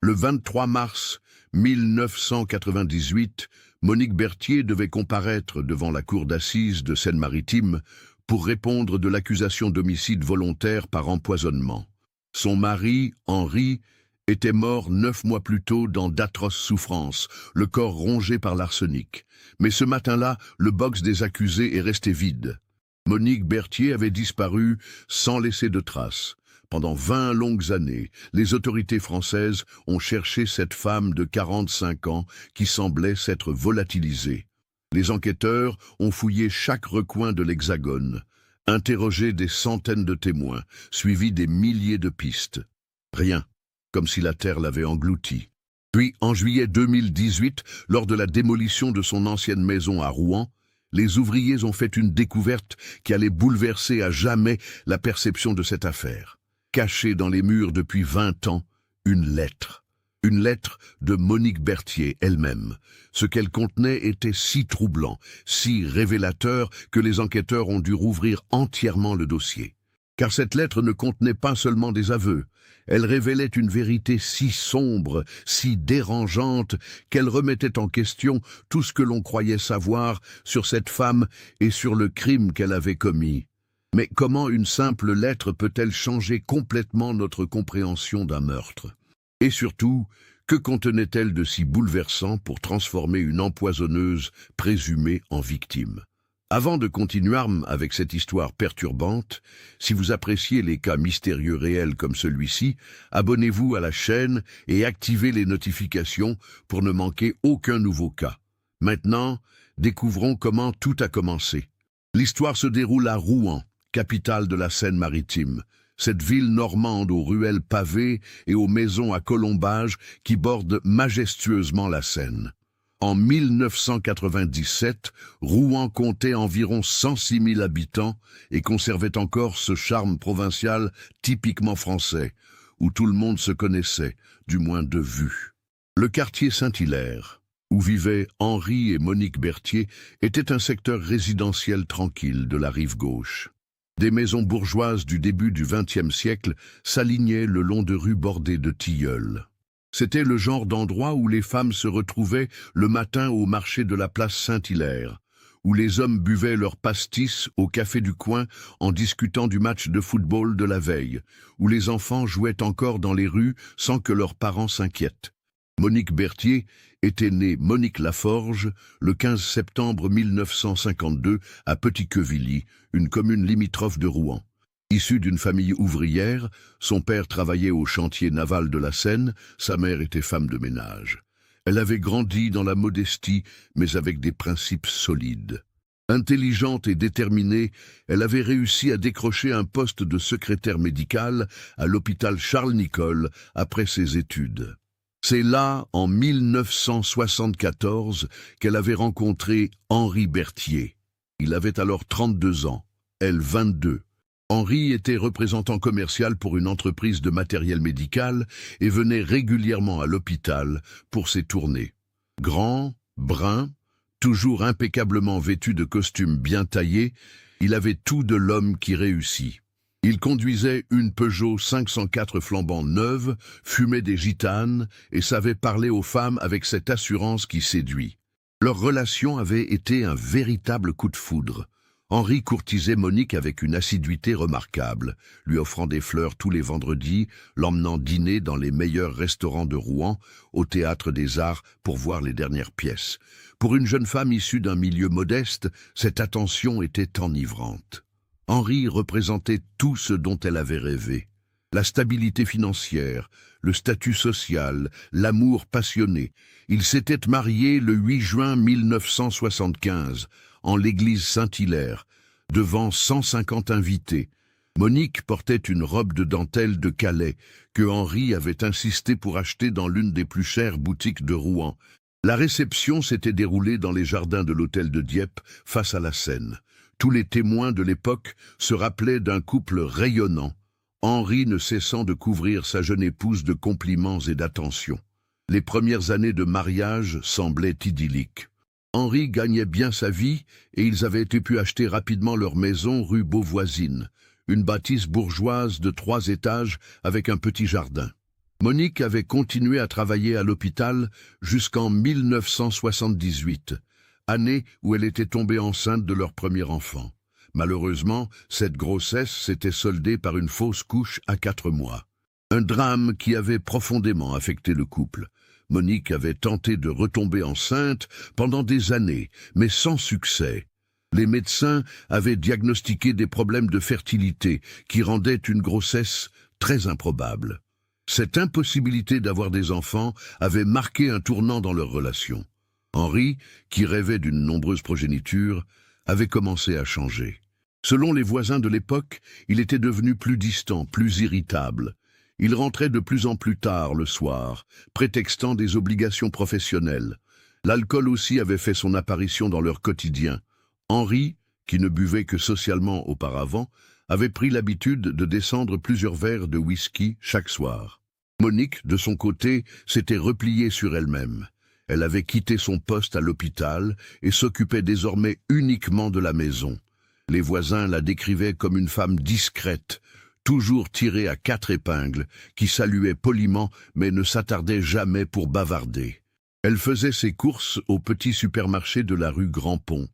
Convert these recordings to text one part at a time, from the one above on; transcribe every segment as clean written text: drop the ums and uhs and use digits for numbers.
Le 23 mars 1998, Monique Berthier devait comparaître devant la cour d'assises de Seine-Maritime pour répondre de l'accusation d'homicide volontaire par empoisonnement. Son mari, Henri, était mort 9 mois plus tôt dans d'atroces souffrances, le corps rongé par l'arsenic. Mais ce matin-là, le box des accusés est resté vide. Monique Berthier avait disparu sans laisser de traces. Pendant 20 longues années, les autorités françaises ont cherché cette femme de 45 ans qui semblait s'être volatilisée. Les enquêteurs ont fouillé chaque recoin de l'Hexagone, interrogé des centaines de témoins, suivi des milliers de pistes. Rien, comme si la terre l'avait engloutie. Puis, en juillet 2018, lors de la démolition de son ancienne maison à Rouen, les ouvriers ont fait une découverte qui allait bouleverser à jamais la perception de cette affaire. Cachée dans les murs depuis 20 ans, une lettre. Une lettre de Monique Berthier elle-même. Ce qu'elle contenait était si troublant, si révélateur que les enquêteurs ont dû rouvrir entièrement le dossier. Car cette lettre ne contenait pas seulement des aveux. Elle révélait une vérité si sombre, si dérangeante, qu'elle remettait en question tout ce que l'on croyait savoir sur cette femme et sur le crime qu'elle avait commis. Mais comment une simple lettre peut-elle changer complètement notre compréhension d'un meurtre? Et surtout, que contenait-elle de si bouleversant pour transformer une empoisonneuse présumée en victime? Avant de continuer avec cette histoire perturbante, si vous appréciez les cas mystérieux réels comme celui-ci, abonnez-vous à la chaîne et activez les notifications pour ne manquer aucun nouveau cas. Maintenant, découvrons comment tout a commencé. L'histoire se déroule à Rouen, capitale de la Seine-Maritime, cette ville normande aux ruelles pavées et aux maisons à colombages qui bordent majestueusement la Seine. En 1997, Rouen comptait environ 106 000 habitants et conservait encore ce charme provincial typiquement français, où tout le monde se connaissait, du moins de vue. Le quartier Saint-Hilaire, où vivaient Henri et Monique Berthier, était un secteur résidentiel tranquille de la rive gauche. Des maisons bourgeoises du début du XXe siècle s'alignaient le long de rues bordées de tilleuls. C'était le genre d'endroit où les femmes se retrouvaient le matin au marché de la place Saint-Hilaire, où les hommes buvaient leur pastis au café du coin en discutant du match de football de la veille, où les enfants jouaient encore dans les rues sans que leurs parents s'inquiètent. Monique Berthier était née Monique Laforge le 15 septembre 1952 à Petit-Quevilly, une commune limitrophe de Rouen. Issue d'une famille ouvrière, son père travaillait au chantier naval de la Seine, sa mère était femme de ménage. Elle avait grandi dans la modestie, mais avec des principes solides. Intelligente et déterminée, elle avait réussi à décrocher un poste de secrétaire médicale à l'hôpital Charles-Nicolle après ses études. C'est là, en 1974, qu'elle avait rencontré Henri Berthier. Il avait alors 32 ans, elle 22. Henri était représentant commercial pour une entreprise de matériel médical et venait régulièrement à l'hôpital pour ses tournées. Grand, brun, toujours impeccablement vêtu de costumes bien taillés, il avait tout de l'homme qui réussit. Il conduisait une Peugeot 504 flambant neuve, fumait des gitanes et savait parler aux femmes avec cette assurance qui séduit. Leur relation avait été un véritable coup de foudre. Henri courtisait Monique avec une assiduité remarquable, lui offrant des fleurs tous les vendredis, l'emmenant dîner dans les meilleurs restaurants de Rouen, au Théâtre des Arts pour voir les dernières pièces. Pour une jeune femme issue d'un milieu modeste, cette attention était enivrante. Henri représentait tout ce dont elle avait rêvé. La stabilité financière, le statut social, l'amour passionné. Ils s'étaient mariés le 8 juin 1975, en l'église Saint-Hilaire, devant 150 invités. Monique portait une robe de dentelle de Calais, que Henri avait insisté pour acheter dans l'une des plus chères boutiques de Rouen. La réception s'était déroulée dans les jardins de l'hôtel de Dieppe, face à la Seine. Tous les témoins de l'époque se rappelaient d'un couple rayonnant, Henri ne cessant de couvrir sa jeune épouse de compliments et d'attentions. Les premières années de mariage semblaient idylliques. Henri gagnait bien sa vie et ils avaient pu acheter rapidement leur maison rue Beauvoisine, une bâtisse bourgeoise de 3 étages avec un petit jardin. Monique avait continué à travailler à l'hôpital jusqu'en 1978, année où elle était tombée enceinte de leur premier enfant. Malheureusement, cette grossesse s'était soldée par une fausse couche à 4 mois. Un drame qui avait profondément affecté le couple. Monique avait tenté de retomber enceinte pendant des années, mais sans succès. Les médecins avaient diagnostiqué des problèmes de fertilité qui rendaient une grossesse très improbable. Cette impossibilité d'avoir des enfants avait marqué un tournant dans leur relation. Henri, qui rêvait d'une nombreuse progéniture, avait commencé à changer. Selon les voisins de l'époque, il était devenu plus distant, plus irritable. Il rentrait de plus en plus tard le soir, prétextant des obligations professionnelles. L'alcool aussi avait fait son apparition dans leur quotidien. Henri, qui ne buvait que socialement auparavant, avait pris l'habitude de descendre plusieurs verres de whisky chaque soir. Monique, de son côté, s'était repliée sur elle-même. Elle avait quitté son poste à l'hôpital et s'occupait désormais uniquement de la maison. Les voisins la décrivaient comme une femme discrète, toujours tirée à 4 épingles, qui saluait poliment mais ne s'attardait jamais pour bavarder. Elle faisait ses courses au petit supermarché de la rue Grand-Pont,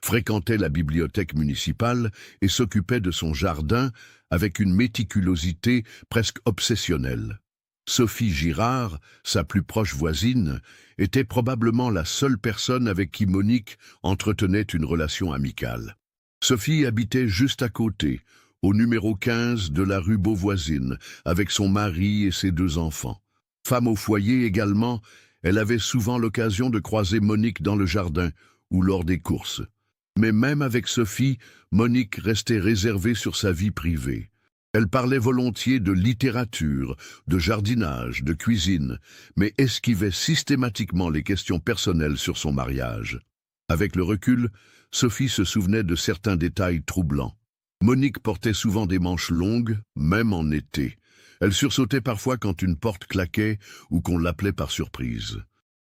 fréquentait la bibliothèque municipale et s'occupait de son jardin avec une méticulosité presque obsessionnelle. Sophie Girard, sa plus proche voisine, était probablement la seule personne avec qui Monique entretenait une relation amicale. Sophie habitait juste à côté, au numéro 15 de la rue Beauvoisine, avec son mari et ses 2 enfants. Femme au foyer également, elle avait souvent l'occasion de croiser Monique dans le jardin ou lors des courses. Mais même avec Sophie, Monique restait réservée sur sa vie privée. Elle parlait volontiers de littérature, de jardinage, de cuisine, mais esquivait systématiquement les questions personnelles sur son mariage. Avec le recul, Sophie se souvenait de certains détails troublants. Monique portait souvent des manches longues, même en été. Elle sursautait parfois quand une porte claquait ou qu'on l'appelait par surprise.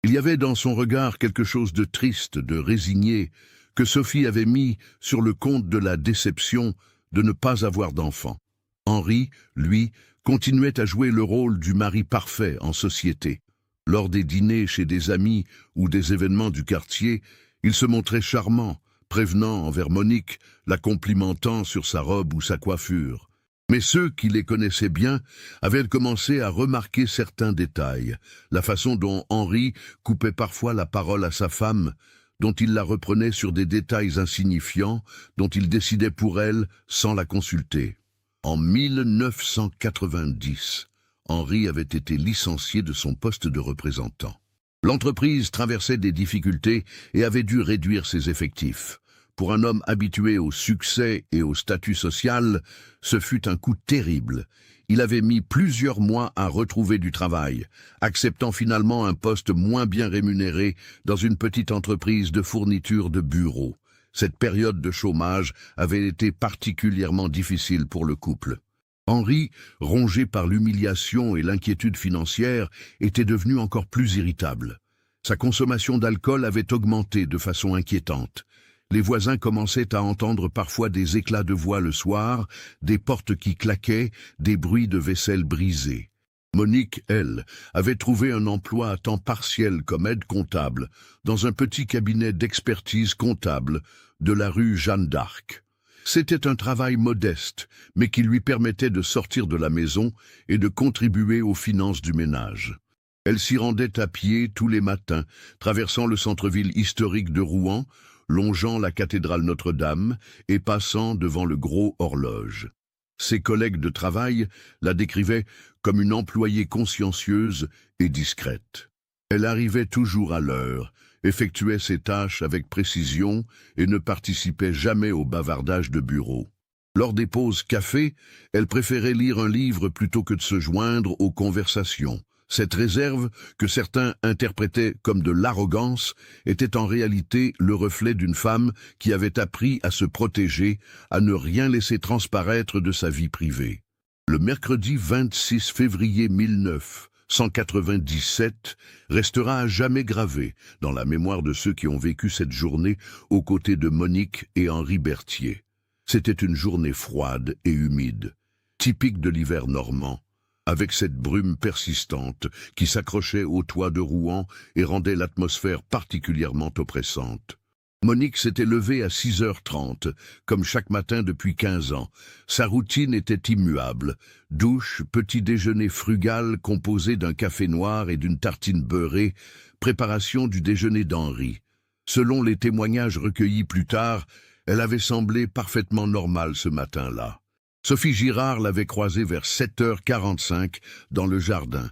Il y avait dans son regard quelque chose de triste, de résigné, que Sophie avait mis sur le compte de la déception de ne pas avoir d'enfant. Henri, lui, continuait à jouer le rôle du mari parfait en société. Lors des dîners chez des amis ou des événements du quartier, il se montrait charmant, prévenant envers Monique, la complimentant sur sa robe ou sa coiffure. Mais ceux qui les connaissaient bien avaient commencé à remarquer certains détails, la façon dont Henri coupait parfois la parole à sa femme, dont il la reprenait sur des détails insignifiants, dont il décidait pour elle sans la consulter. En 1990, Henri avait été licencié de son poste de représentant. L'entreprise traversait des difficultés et avait dû réduire ses effectifs. Pour un homme habitué au succès et au statut social, ce fut un coup terrible. Il avait mis plusieurs mois à retrouver du travail, acceptant finalement un poste moins bien rémunéré dans une petite entreprise de fourniture de bureaux. Cette période de chômage avait été particulièrement difficile pour le couple. Henri, rongé par l'humiliation et l'inquiétude financière, était devenu encore plus irritable. Sa consommation d'alcool avait augmenté de façon inquiétante. Les voisins commençaient à entendre parfois des éclats de voix le soir, des portes qui claquaient, des bruits de vaisselle brisée. Monique, elle, avait trouvé un emploi à temps partiel comme aide comptable dans un petit cabinet d'expertise comptable de la rue Jeanne d'Arc. C'était un travail modeste, mais qui lui permettait de sortir de la maison et de contribuer aux finances du ménage. Elle s'y rendait à pied tous les matins, traversant le centre-ville historique de Rouen, longeant la cathédrale Notre-Dame et passant devant le Gros Horloge. Ses collègues de travail la décrivaient comme une employée consciencieuse et discrète. Elle arrivait toujours à l'heure, effectuait ses tâches avec précision et ne participait jamais au bavardage de bureau. Lors des pauses café, elle préférait lire un livre plutôt que de se joindre aux conversations. Cette réserve, que certains interprétaient comme de l'arrogance, était en réalité le reflet d'une femme qui avait appris à se protéger, à ne rien laisser transparaître de sa vie privée. Le mercredi 26 février 1997 restera à jamais gravé dans la mémoire de ceux qui ont vécu cette journée aux côtés de Monique et Henri Berthier. C'était une journée froide et humide, typique de l'hiver normand. avec cette brume persistante qui s'accrochait au toit de Rouen et rendait l'atmosphère particulièrement oppressante. Monique s'était levée à 6h30, comme chaque matin depuis 15 ans. Sa routine était immuable. Douche, petit déjeuner frugal composé d'un café noir et d'une tartine beurrée, préparation du déjeuner d'Henri. Selon les témoignages recueillis plus tard, elle avait semblé parfaitement normale ce matin-là. Sophie Girard l'avait croisée vers 7h45 dans le jardin,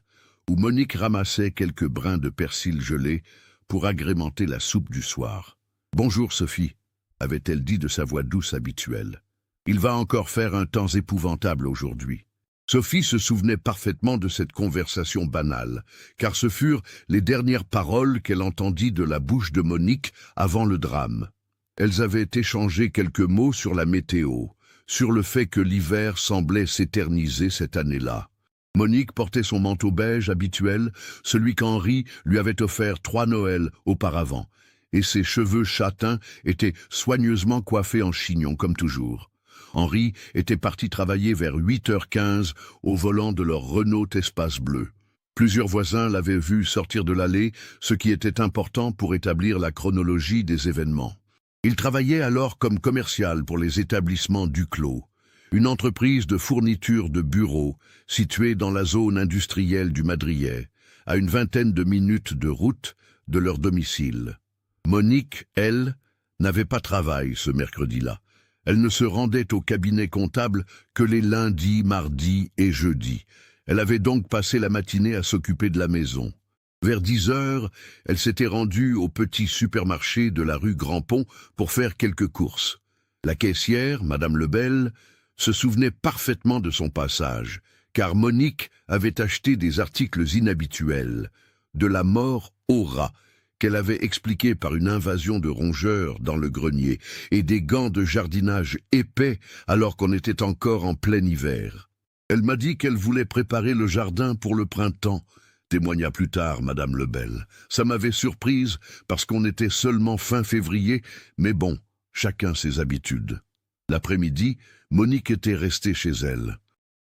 où Monique ramassait quelques brins de persil gelé pour agrémenter la soupe du soir. « Bonjour Sophie », avait-elle dit de sa voix douce habituelle. « Il va encore faire un temps épouvantable aujourd'hui. » Sophie se souvenait parfaitement de cette conversation banale, car ce furent les dernières paroles qu'elle entendit de la bouche de Monique avant le drame. Elles avaient échangé quelques mots sur la météo, sur le fait que l'hiver semblait s'éterniser cette année-là. Monique portait son manteau beige habituel, celui qu'Henri lui avait offert 3 Noëls auparavant, et ses cheveux châtains étaient soigneusement coiffés en chignon comme toujours. Henri était parti travailler vers 8h15 au volant de leur Renault Espace bleu. Plusieurs voisins l'avaient vu sortir de l'allée, ce qui était important pour établir la chronologie des événements. Il travaillait alors comme commercial pour les établissements Duclos, une entreprise de fourniture de bureaux située dans la zone industrielle du Madrier, à une vingtaine de minutes de route de leur domicile. Monique, elle, n'avait pas travail ce mercredi-là. Elle ne se rendait au cabinet comptable que les lundis, mardis et jeudis. Elle avait donc passé la matinée à s'occuper de la maison. Vers 10h, elle s'était rendue au petit supermarché de la rue Grand-Pont pour faire quelques courses. La caissière, Madame Lebel, se souvenait parfaitement de son passage, car Monique avait acheté des articles inhabituels, de la mort au rat, qu'elle avait expliqué par une invasion de rongeurs dans le grenier, et des gants de jardinage épais alors qu'on était encore en plein hiver. Elle m'a dit qu'elle voulait préparer le jardin pour le printemps, témoigna plus tard Madame Lebel. Ça m'avait surprise parce qu'on était seulement fin février, mais bon, chacun ses habitudes. L'après-midi, Monique était restée chez elle.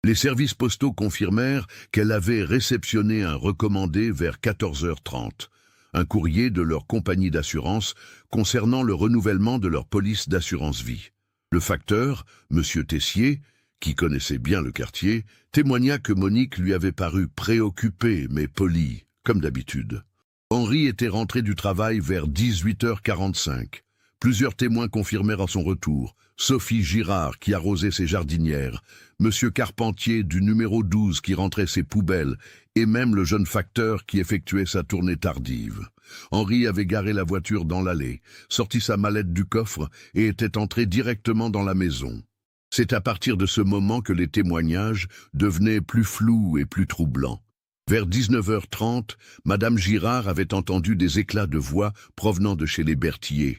Les services postaux confirmèrent qu'elle avait réceptionné un recommandé vers 14h30. Un courrier de leur compagnie d'assurance concernant le renouvellement de leur police d'assurance vie. Le facteur, M. Tessier, qui connaissait bien le quartier, témoigna que Monique lui avait paru préoccupée mais polie, comme d'habitude. Henri était rentré du travail vers 18h45. Plusieurs témoins confirmèrent à son retour. Sophie Girard qui arrosait ses jardinières, M. Carpentier du numéro 12 qui rentrait ses poubelles, et même le jeune facteur qui effectuait sa tournée tardive. Henri avait garé la voiture dans l'allée, sorti sa mallette du coffre et était entré directement dans la maison. C'est à partir de ce moment que les témoignages devenaient plus flous et plus troublants. Vers 19h30, Madame Girard avait entendu des éclats de voix provenant de chez les Berthier.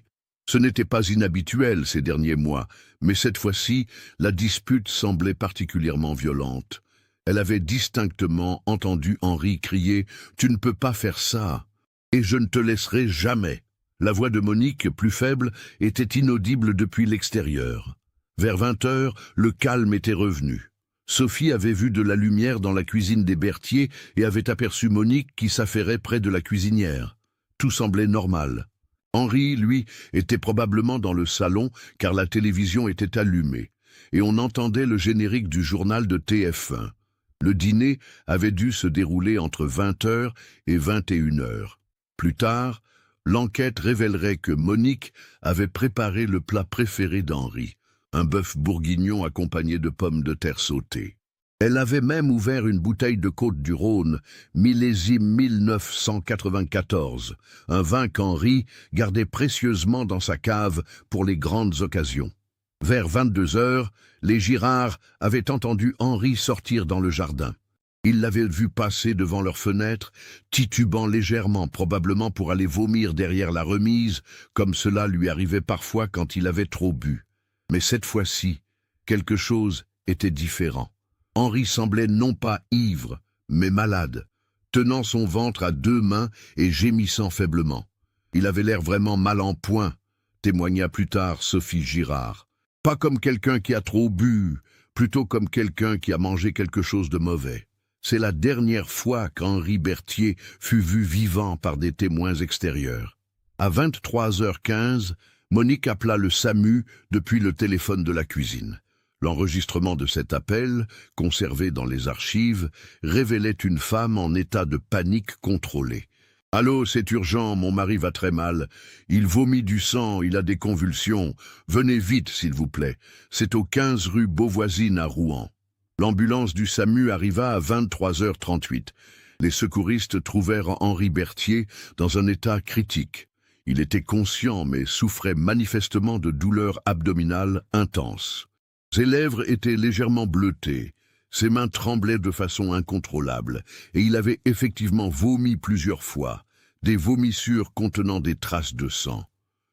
Ce n'était pas inhabituel ces derniers mois, mais cette fois-ci, la dispute semblait particulièrement violente. Elle avait distinctement entendu Henri crier « Tu ne peux pas faire ça, et je ne te laisserai jamais ». La voix de Monique, plus faible, était inaudible depuis l'extérieur. Vers 20h, le calme était revenu. Sophie avait vu de la lumière dans la cuisine des Berthier et avait aperçu Monique qui s'affairait près de la cuisinière. Tout semblait normal. Henri, lui, était probablement dans le salon car la télévision était allumée et on entendait le générique du journal de TF1. Le dîner avait dû se dérouler entre 20h et 21h. Plus tard, l'enquête révélerait que Monique avait préparé le plat préféré d'Henri, un bœuf bourguignon accompagné de pommes de terre sautées. Elle avait même ouvert une bouteille de Côte-du-Rhône, millésime 1994, un vin qu'Henri gardait précieusement dans sa cave pour les grandes occasions. Vers 22h, les Girard avaient entendu Henri sortir dans le jardin. Ils l'avaient vu passer devant leur fenêtre, titubant légèrement, probablement pour aller vomir derrière la remise, comme cela lui arrivait parfois quand il avait trop bu. Mais cette fois-ci, quelque chose était différent. Henri semblait non pas ivre, mais malade, tenant son ventre à 2 mains et gémissant faiblement. Il avait l'air vraiment mal en point, témoigna plus tard Sophie Girard. Pas comme quelqu'un qui a trop bu, plutôt comme quelqu'un qui a mangé quelque chose de mauvais. C'est la dernière fois qu'Henri Berthier fut vu vivant par des témoins extérieurs. À 23h15, Monique appela le SAMU depuis le téléphone de la cuisine. L'enregistrement de cet appel, conservé dans les archives, révélait une femme en état de panique contrôlée. « Allô, c'est urgent, mon mari va très mal. Il vomit du sang, il a des convulsions. Venez vite, s'il vous plaît. C'est au 15 rue Beauvoisine à Rouen. » L'ambulance du SAMU arriva à 23h38. Les secouristes trouvèrent Henri Berthier dans un état critique. Il était conscient mais souffrait manifestement de douleurs abdominales intenses. Ses lèvres étaient légèrement bleutées, ses mains tremblaient de façon incontrôlable et il avait effectivement vomi plusieurs fois, des vomissures contenant des traces de sang.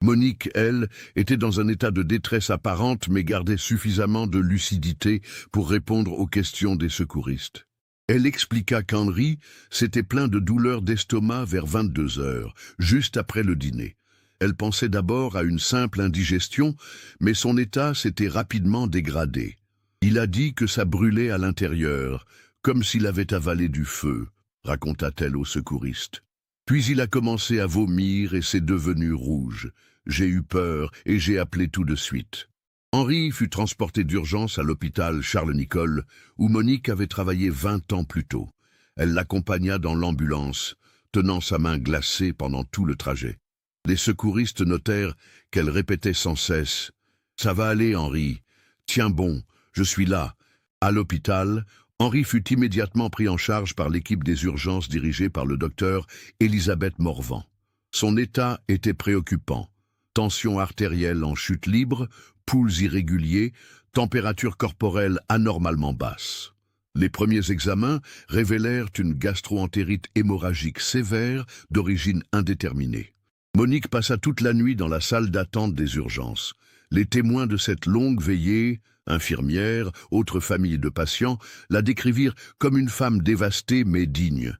Monique, elle, était dans un état de détresse apparente mais gardait suffisamment de lucidité pour répondre aux questions des secouristes. Elle expliqua qu'Henri s'était plaint de douleurs d'estomac vers 22h, juste après le dîner. Elle pensait d'abord à une simple indigestion, mais son état s'était rapidement dégradé. Il a dit que ça brûlait à l'intérieur, comme s'il avait avalé du feu, raconta-t-elle aux secouristes. Puis il a commencé à vomir et s'est devenu rouge. J'ai eu peur et j'ai appelé tout de suite. Henri fut transporté d'urgence à l'hôpital Charles-Nicolle, où Monique avait travaillé 20 ans plus tôt. Elle l'accompagna dans l'ambulance, tenant sa main glacée pendant tout le trajet. Les secouristes notèrent qu'elle répétait sans cesse « Ça va aller, Henri. Tiens bon, je suis là. » À l'hôpital, Henri fut immédiatement pris en charge par l'équipe des urgences dirigée par le docteur Elisabeth Morvan. Son état était préoccupant. Tension artérielle en chute libre, pouls irréguliers, température corporelle anormalement basse. Les premiers examens révélèrent une gastro-entérite hémorragique sévère d'origine indéterminée. Monique passa toute la nuit dans la salle d'attente des urgences. Les témoins de cette longue veillée, infirmières, autres familles de patients, la décrivirent comme une femme dévastée mais digne.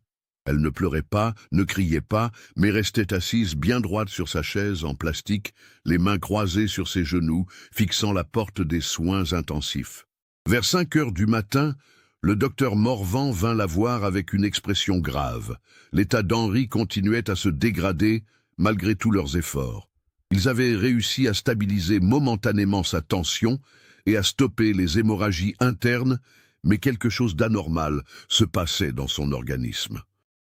Elle ne pleurait pas, ne criait pas, mais restait assise bien droite sur sa chaise en plastique, les mains croisées sur ses genoux, fixant la porte des soins intensifs. Vers 5 heures du matin, le docteur Morvan vint la voir avec une expression grave. L'état d'Henri continuait à se dégrader malgré tous leurs efforts. Ils avaient réussi à stabiliser momentanément sa tension et à stopper les hémorragies internes, mais quelque chose d'anormal se passait dans son organisme.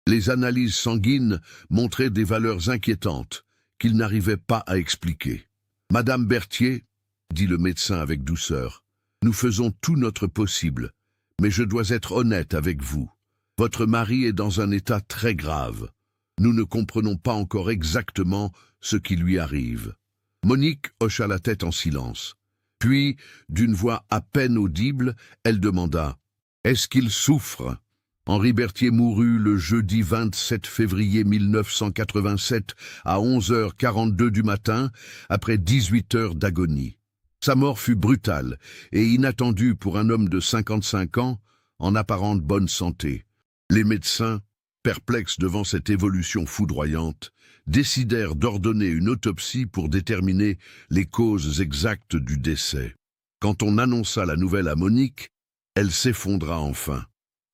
Les analyses sanguines montraient des valeurs inquiétantes qu'il n'arrivait pas à expliquer. « Madame Berthier, » dit le médecin avec douceur, « nous faisons tout notre possible, mais je dois être honnête avec vous. Votre mari est dans un état très grave. Nous ne comprenons pas encore exactement ce qui lui arrive. » Monique hocha la tête en silence. Puis, d'une voix à peine audible, elle demanda « Est-ce qu'il souffre ?» Henri Berthier mourut le jeudi 27 février 1987 à 11h42 du matin, après 18 heures d'agonie. Sa mort fut brutale et inattendue pour un homme de 55 ans, en apparente bonne santé. Les médecins, perplexes devant cette évolution foudroyante, décidèrent d'ordonner une autopsie pour déterminer les causes exactes du décès. Quand on annonça la nouvelle à Monique, elle s'effondra enfin.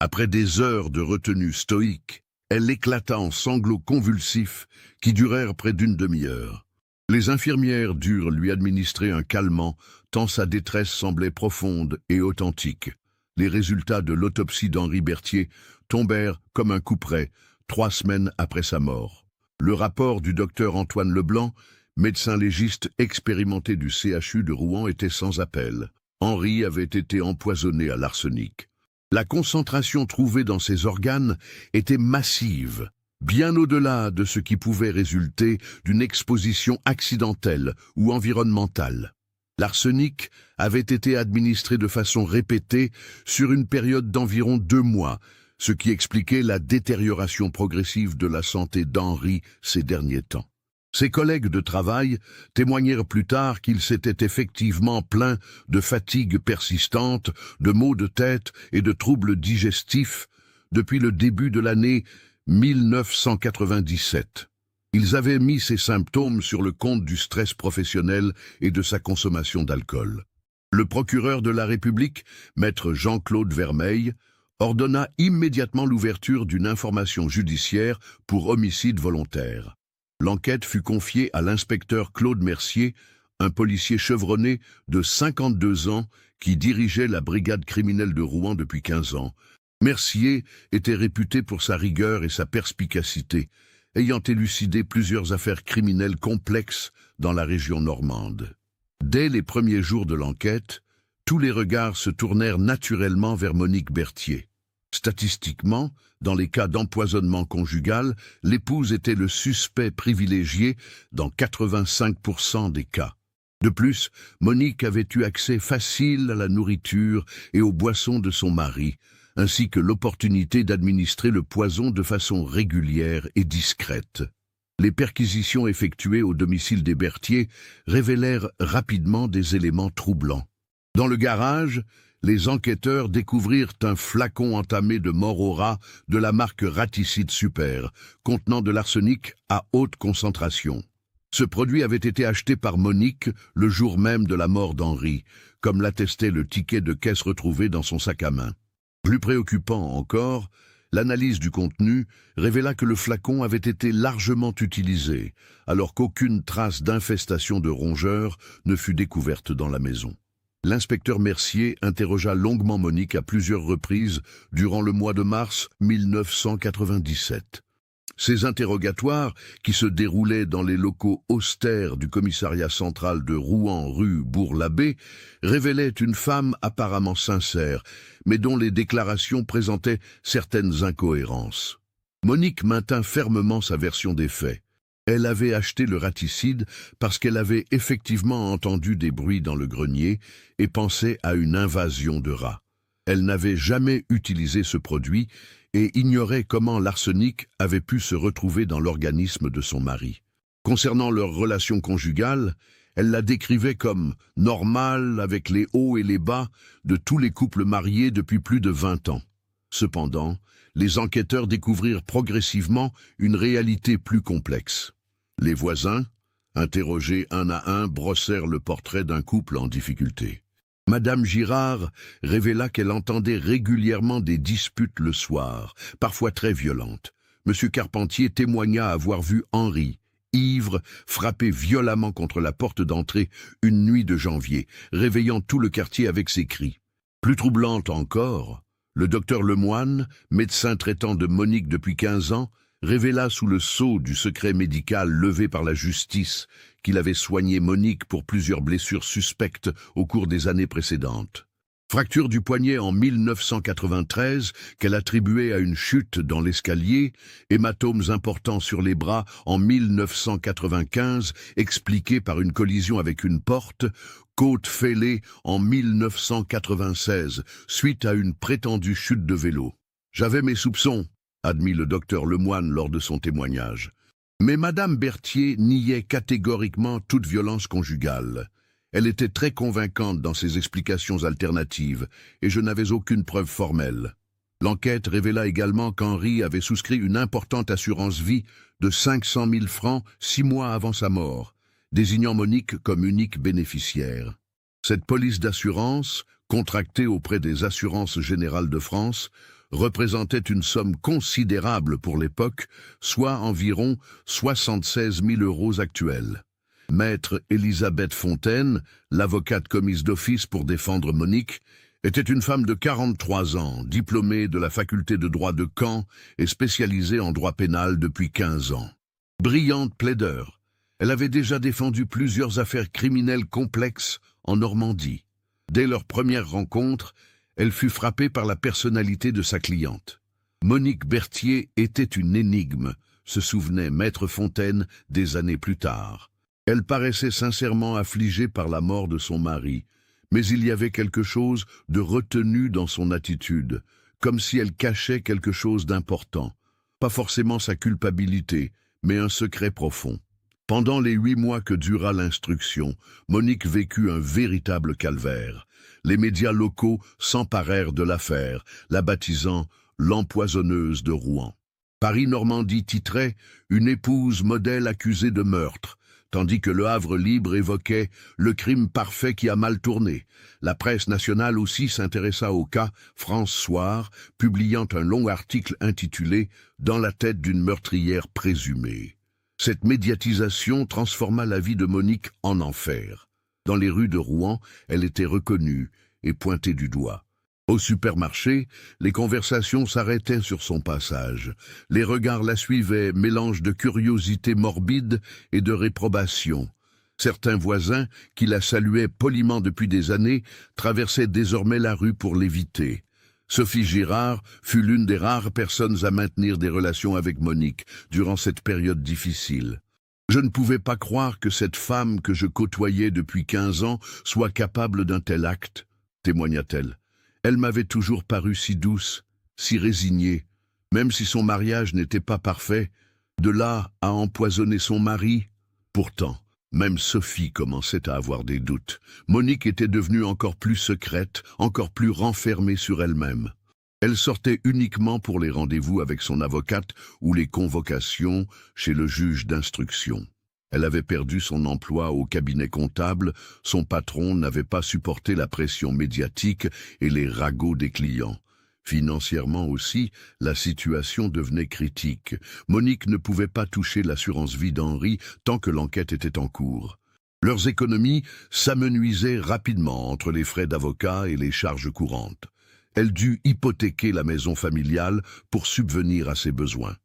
Après des heures de retenue stoïque, elle éclata en sanglots convulsifs qui durèrent près d'une demi-heure. Les infirmières durent lui administrer un calmant, tant sa détresse semblait profonde et authentique. Les résultats de l'autopsie d'Henri Berthier tombèrent comme un couperet 3 semaines après sa mort. Le rapport du docteur Antoine Leblanc, médecin légiste expérimenté du CHU de Rouen, était sans appel. Henri avait été empoisonné à l'arsenic. La concentration trouvée dans ses organes était massive, bien au-delà de ce qui pouvait résulter d'une exposition accidentelle ou environnementale. L'arsenic avait été administré de façon répétée sur une période d'environ 2 mois, ce qui expliquait la détérioration progressive de la santé d'Henri ces derniers temps. Ses collègues de travail témoignèrent plus tard qu'il s'était effectivement plaint de fatigue persistante, de maux de tête et de troubles digestifs depuis le début de l'année 1997. Ils avaient mis ces symptômes sur le compte du stress professionnel et de sa consommation d'alcool. Le procureur de la République, maître Jean-Claude Vermeil, ordonna immédiatement l'ouverture d'une information judiciaire pour homicide volontaire. L'enquête fut confiée à l'inspecteur Claude Mercier, un policier chevronné de 52 ans qui dirigeait la brigade criminelle de Rouen depuis 15 ans. Mercier était réputé pour sa rigueur et sa perspicacité, ayant élucidé plusieurs affaires criminelles complexes dans la région normande. Dès les premiers jours de l'enquête, tous les regards se tournèrent naturellement vers Monique Berthier. Statistiquement, dans les cas d'empoisonnement conjugal, l'épouse était le suspect privilégié dans 85% des cas. De plus, Monique avait eu accès facile à la nourriture et aux boissons de son mari, ainsi que l'opportunité d'administrer le poison de façon régulière et discrète. Les perquisitions effectuées au domicile des Berthier révélèrent rapidement des éléments troublants. Dans le garage, les enquêteurs découvrirent un flacon entamé de mort au rat de la marque Raticide Super, contenant de l'arsenic à haute concentration. Ce produit avait été acheté par Monique le jour même de la mort d'Henri, comme l'attestait le ticket de caisse retrouvé dans son sac à main. Plus préoccupant encore, l'analyse du contenu révéla que le flacon avait été largement utilisé, alors qu'aucune trace d'infestation de rongeurs ne fut découverte dans la maison. L'inspecteur Mercier interrogea longuement Monique à plusieurs reprises durant le mois de mars 1997. Ces interrogatoires, qui se déroulaient dans les locaux austères du commissariat central de Rouen rue Bourg-l'Abbé, révélaient une femme apparemment sincère, mais dont les déclarations présentaient certaines incohérences. Monique maintint fermement sa version des faits. Elle avait acheté le raticide parce qu'elle avait effectivement entendu des bruits dans le grenier et pensait à une invasion de rats. Elle n'avait jamais utilisé ce produit et ignorait comment l'arsenic avait pu se retrouver dans l'organisme de son mari. Concernant leur relation conjugale, elle la décrivait comme normale avec les hauts et les bas de tous les couples mariés depuis plus de 20 ans. Cependant, les enquêteurs découvrirent progressivement une réalité plus complexe. Les voisins, interrogés un à un, brossèrent le portrait d'un couple en difficulté. Madame Girard révéla qu'elle entendait régulièrement des disputes le soir, parfois très violentes. Monsieur Carpentier témoigna avoir vu Henri, ivre, frapper violemment contre la porte d'entrée une nuit de janvier, réveillant tout le quartier avec ses cris. Plus troublante encore, le docteur Lemoine, médecin traitant de Monique depuis 15 ans, révéla sous le sceau du secret médical levé par la justice qu'il avait soigné Monique pour plusieurs blessures suspectes au cours des années précédentes. Fracture du poignet en 1993 qu'elle attribuait à une chute dans l'escalier, hématomes importants sur les bras en 1995 expliqués par une collision avec une porte, côte fêlée en 1996 suite à une prétendue chute de vélo. J'avais mes soupçons, admit le docteur Lemoine lors de son témoignage. Mais Madame Berthier niait catégoriquement toute violence conjugale. Elle était très convaincante dans ses explications alternatives, et je n'avais aucune preuve formelle. L'enquête révéla également qu'Henri avait souscrit une importante assurance vie de 500 000 francs 6 mois avant sa mort, désignant Monique comme unique bénéficiaire. Cette police d'assurance, contractée auprès des Assurances Générales de France, représentait une somme considérable pour l'époque, soit environ 76 000 € actuels. Maître Elisabeth Fontaine, l'avocate commise d'office pour défendre Monique, était une femme de 43 ans, diplômée de la faculté de droit de Caen et spécialisée en droit pénal depuis 15 ans. Brillante plaideur, elle avait déjà défendu plusieurs affaires criminelles complexes en Normandie. Dès leur première rencontre, elle fut frappée par la personnalité de sa cliente. Monique Berthier était une énigme, se souvenait Maître Fontaine des années plus tard. Elle paraissait sincèrement affligée par la mort de son mari, mais il y avait quelque chose de retenu dans son attitude, comme si elle cachait quelque chose d'important. Pas forcément sa culpabilité, mais un secret profond. Pendant les 8 mois que dura l'instruction, Monique vécut un véritable calvaire. Les médias locaux s'emparèrent de l'affaire, la baptisant « l'empoisonneuse de Rouen ». Paris-Normandie titrait « Une épouse modèle accusée de meurtre ». tandis que Le Havre Libre évoquait le crime parfait qui a mal tourné. La presse nationale aussi s'intéressa au cas, France Soir, publiant un long article intitulé « Dans la tête d'une meurtrière présumée ». Cette médiatisation transforma la vie de Monique en enfer. Dans les rues de Rouen, elle était reconnue et pointée du doigt. Au supermarché, les conversations s'arrêtaient sur son passage. Les regards la suivaient, mélange de curiosité morbide et de réprobation. Certains voisins, qui la saluaient poliment depuis des années, traversaient désormais la rue pour l'éviter. Sophie Girard fut l'une des rares personnes à maintenir des relations avec Monique durant cette période difficile. « Je ne pouvais pas croire que cette femme que je côtoyais depuis 15 ans soit capable d'un tel acte, » témoigna-t-elle. Elle m'avait toujours paru si douce, si résignée, même si son mariage n'était pas parfait, de là à empoisonner son mari. Pourtant, même Sophie commençait à avoir des doutes. Monique était devenue encore plus secrète, encore plus renfermée sur elle-même. Elle sortait uniquement pour les rendez-vous avec son avocate ou les convocations chez le juge d'instruction. Elle avait perdu son emploi au cabinet comptable, son patron n'avait pas supporté la pression médiatique et les ragots des clients. Financièrement aussi, la situation devenait critique. Monique ne pouvait pas toucher l'assurance vie d'Henri tant que l'enquête était en cours. Leurs économies s'amenuisaient rapidement entre les frais d'avocat et les charges courantes. Elle dut hypothéquer la maison familiale pour subvenir à ses besoins.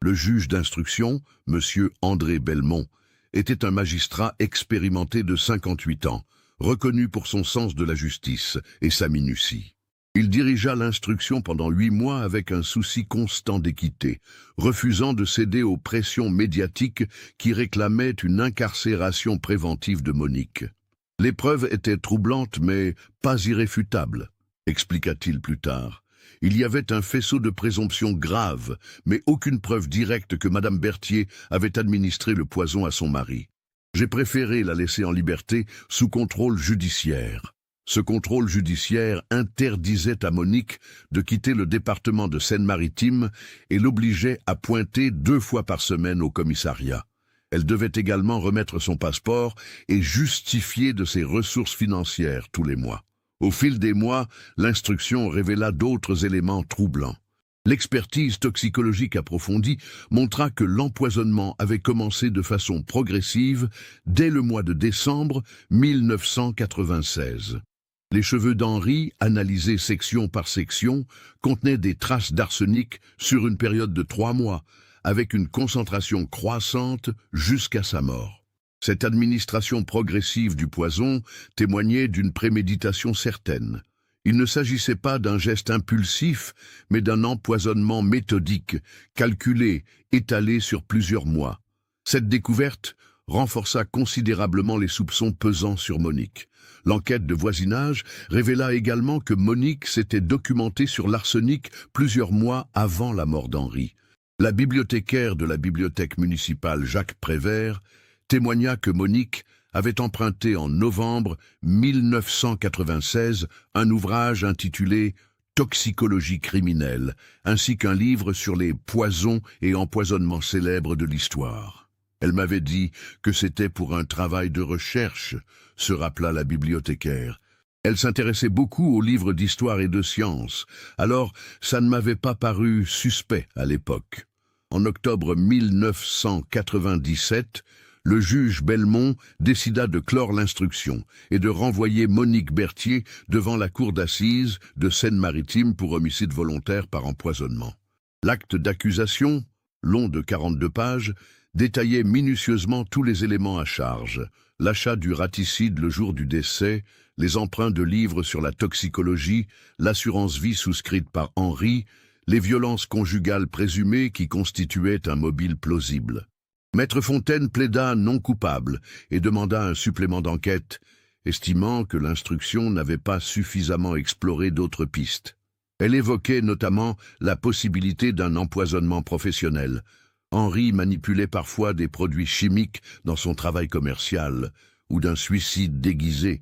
Le juge d'instruction, M. André Belmont, était un magistrat expérimenté de 58 ans, reconnu pour son sens de la justice et sa minutie. Il dirigea l'instruction pendant 8 mois avec un souci constant d'équité, refusant de céder aux pressions médiatiques qui réclamaient une incarcération préventive de Monique. Les preuves étaient troublantes mais pas irréfutables, expliqua-t-il plus tard. Il y avait un faisceau de présomptions graves, mais aucune preuve directe que Madame Berthier avait administré le poison à son mari. J'ai préféré la laisser en liberté sous contrôle judiciaire. Ce contrôle judiciaire interdisait à Monique de quitter le département de Seine-Maritime et l'obligeait à pointer 2 fois par semaine au commissariat. Elle devait également remettre son passeport et justifier de ses ressources financières tous les mois. Au fil des mois, l'instruction révéla d'autres éléments troublants. L'expertise toxicologique approfondie montra que l'empoisonnement avait commencé de façon progressive dès le mois de décembre 1996. Les cheveux d'Henri, analysés section par section, contenaient des traces d'arsenic sur une période de 3 mois, avec une concentration croissante jusqu'à sa mort. Cette administration progressive du poison témoignait d'une préméditation certaine. Il ne s'agissait pas d'un geste impulsif, mais d'un empoisonnement méthodique, calculé, étalé sur plusieurs mois. Cette découverte renforça considérablement les soupçons pesant sur Monique. L'enquête de voisinage révéla également que Monique s'était documentée sur l'arsenic plusieurs mois avant la mort d'Henri. La bibliothécaire de la bibliothèque municipale Jacques Prévert témoigna que Monique avait emprunté en novembre 1996 un ouvrage intitulé « Toxicologie criminelle » ainsi qu'un livre sur les poisons et empoisonnements célèbres de l'histoire. Elle m'avait dit que c'était pour un travail de recherche, se rappela la bibliothécaire. Elle s'intéressait beaucoup aux livres d'histoire et de sciences, alors ça ne m'avait pas paru suspect à l'époque. En octobre 1997, le juge Belmont décida de clore l'instruction et de renvoyer Monique Berthier devant la cour d'assises de Seine-Maritime pour homicide volontaire par empoisonnement. L'acte d'accusation, long de 42 pages, détaillait minutieusement tous les éléments à charge, l'achat du raticide le jour du décès, les emprunts de livres sur la toxicologie, l'assurance vie souscrite par Henri, les violences conjugales présumées qui constituaient un mobile plausible. Maître Fontaine plaida non coupable et demanda un supplément d'enquête, estimant que l'instruction n'avait pas suffisamment exploré d'autres pistes. Elle évoquait notamment la possibilité d'un empoisonnement professionnel. Henri manipulait parfois des produits chimiques dans son travail commercial ou d'un suicide déguisé,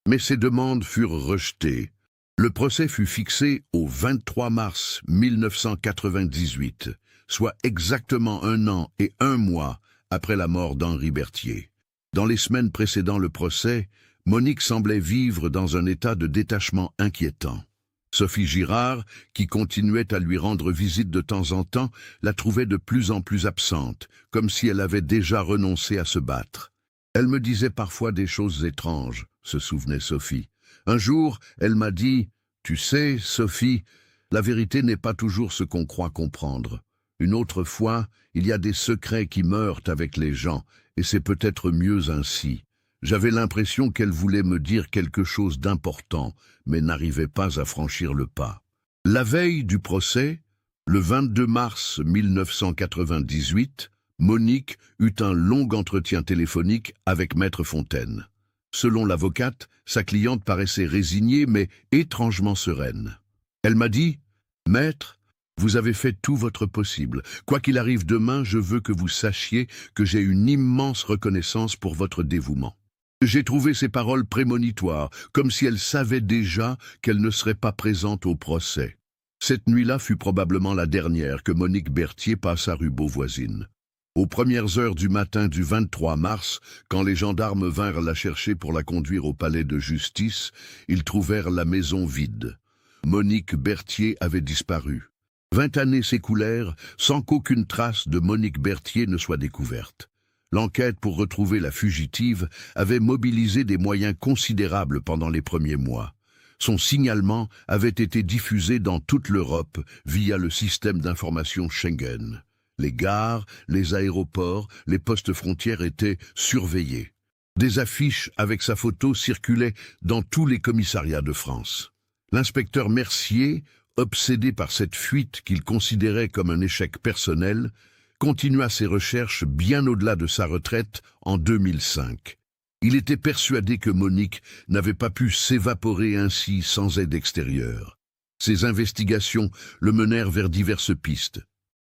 mais ces demandes furent rejetées. Le procès fut fixé au 23 mars 1998, soit exactement 1 an et 1 mois après la mort d'Henri Berthier. Dans les semaines précédant le procès, Monique semblait vivre dans un état de détachement inquiétant. Sophie Girard, qui continuait à lui rendre visite de temps en temps, la trouvait de plus en plus absente, comme si elle avait déjà renoncé à se battre. Elle me disait parfois des choses étranges, se souvenait Sophie. Un jour, elle m'a dit « Tu sais, Sophie, la vérité n'est pas toujours ce qu'on croit comprendre. Une autre fois, il y a des secrets qui meurent avec les gens, et c'est peut-être mieux ainsi. » J'avais l'impression qu'elle voulait me dire quelque chose d'important, mais n'arrivait pas à franchir le pas. La veille du procès, le 22 mars 1998, Monique eut un long entretien téléphonique avec Maître Fontaine. Selon l'avocate, sa cliente paraissait résignée mais étrangement sereine. Elle m'a dit « Maître, vous avez fait tout votre possible. Quoi qu'il arrive demain, je veux que vous sachiez que j'ai une immense reconnaissance pour votre dévouement. » J'ai trouvé ces paroles prémonitoires, comme si elle savait déjà qu'elle ne serait pas présente au procès. Cette nuit-là fut probablement la dernière que Monique Berthier passa rue Beauvoisine. Aux premières heures du matin du 23 mars, quand les gendarmes vinrent la chercher pour la conduire au palais de justice, ils trouvèrent la maison vide. Monique Berthier avait disparu. 20 années s'écoulèrent sans qu'aucune trace de Monique Berthier ne soit découverte. L'enquête pour retrouver la fugitive avait mobilisé des moyens considérables pendant les premiers mois. Son signalement avait été diffusé dans toute l'Europe via le système d'information Schengen. Les gares, les aéroports, les postes frontières étaient surveillés. Des affiches avec sa photo circulaient dans tous les commissariats de France. L'inspecteur Mercier, obsédé par cette fuite qu'il considérait comme un échec personnel, continua ses recherches bien au-delà de sa retraite en 2005. Il était persuadé que Monique n'avait pas pu s'évaporer ainsi sans aide extérieure. Ses investigations le menèrent vers diverses pistes.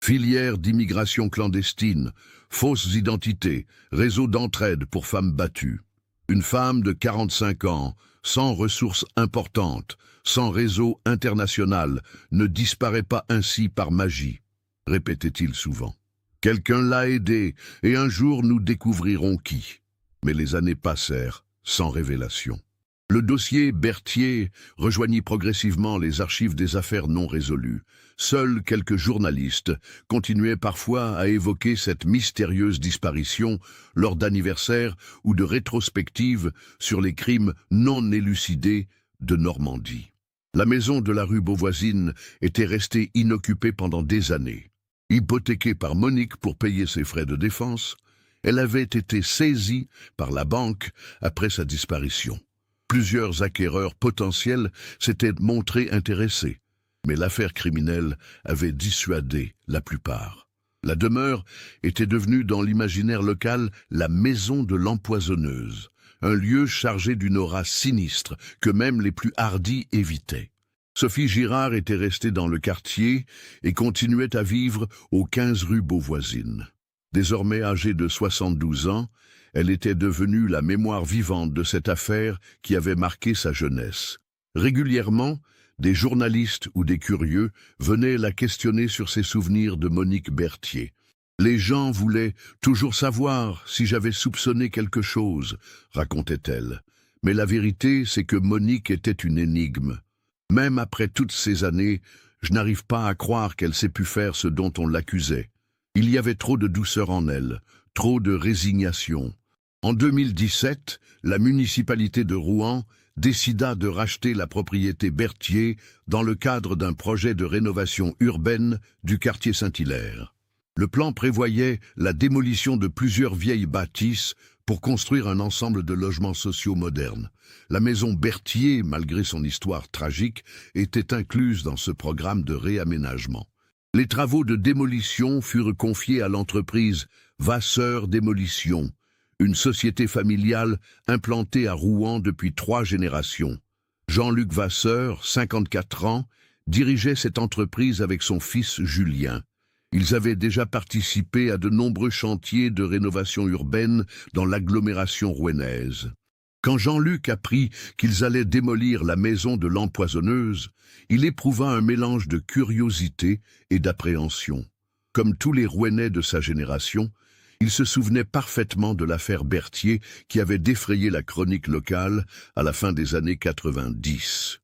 Filière d'immigration clandestine, fausses identités, réseau d'entraide pour femmes battues. Une femme de 45 ans, sans ressources importantes, sans réseau international, ne disparaît pas ainsi par magie, répétait-il souvent. Quelqu'un l'a aidé, et un jour nous découvrirons qui. Mais les années passèrent, sans révélation. Le dossier Berthier rejoignit progressivement les archives des affaires non résolues. Seuls quelques journalistes continuaient parfois à évoquer cette mystérieuse disparition lors d'anniversaires ou de rétrospectives sur les crimes non élucidés de Normandie. La maison de la rue Beauvoisine était restée inoccupée pendant des années. Hypothéquée par Monique pour payer ses frais de défense, elle avait été saisie par la banque après sa disparition. Plusieurs acquéreurs potentiels s'étaient montrés intéressés, mais l'affaire criminelle avait dissuadé la plupart. La demeure était devenue dans l'imaginaire local la maison de l'empoisonneuse, un lieu chargé d'une aura sinistre que même les plus hardis évitaient. Sophie Girard était restée dans le quartier et continuait à vivre aux 15 rue Beauvoisine. Désormais âgée de 72 ans, elle était devenue la mémoire vivante de cette affaire qui avait marqué sa jeunesse. Régulièrement, des journalistes ou des curieux venaient la questionner sur ses souvenirs de Monique Berthier. Les gens voulaient toujours savoir si j'avais soupçonné quelque chose, racontait-elle. Mais la vérité, c'est que Monique était une énigme. Même après toutes ces années, je n'arrive pas à croire qu'elle s'ait pu faire ce dont on l'accusait. Il y avait trop de douceur en elle, trop de résignation. En 2017, la municipalité de Rouen décida de racheter la propriété Berthier dans le cadre d'un projet de rénovation urbaine du quartier Saint-Hilaire. Le plan prévoyait la démolition de plusieurs vieilles bâtisses pour construire un ensemble de logements sociaux modernes. La maison Berthier, malgré son histoire tragique, était incluse dans ce programme de réaménagement. Les travaux de démolition furent confiés à l'entreprise Vasseur Démolition, une société familiale implantée à Rouen depuis 3 générations. Jean-Luc Vasseur, 54 ans, dirigeait cette entreprise avec son fils Julien. Ils avaient déjà participé à de nombreux chantiers de rénovation urbaine dans l'agglomération rouennaise. Quand Jean-Luc apprit qu'ils allaient démolir la maison de l'empoisonneuse, il éprouva un mélange de curiosité et d'appréhension. Comme tous les Rouennais de sa génération, Il se souvenait parfaitement de l'affaire Berthier qui avait défrayé la chronique locale à la fin des années 90.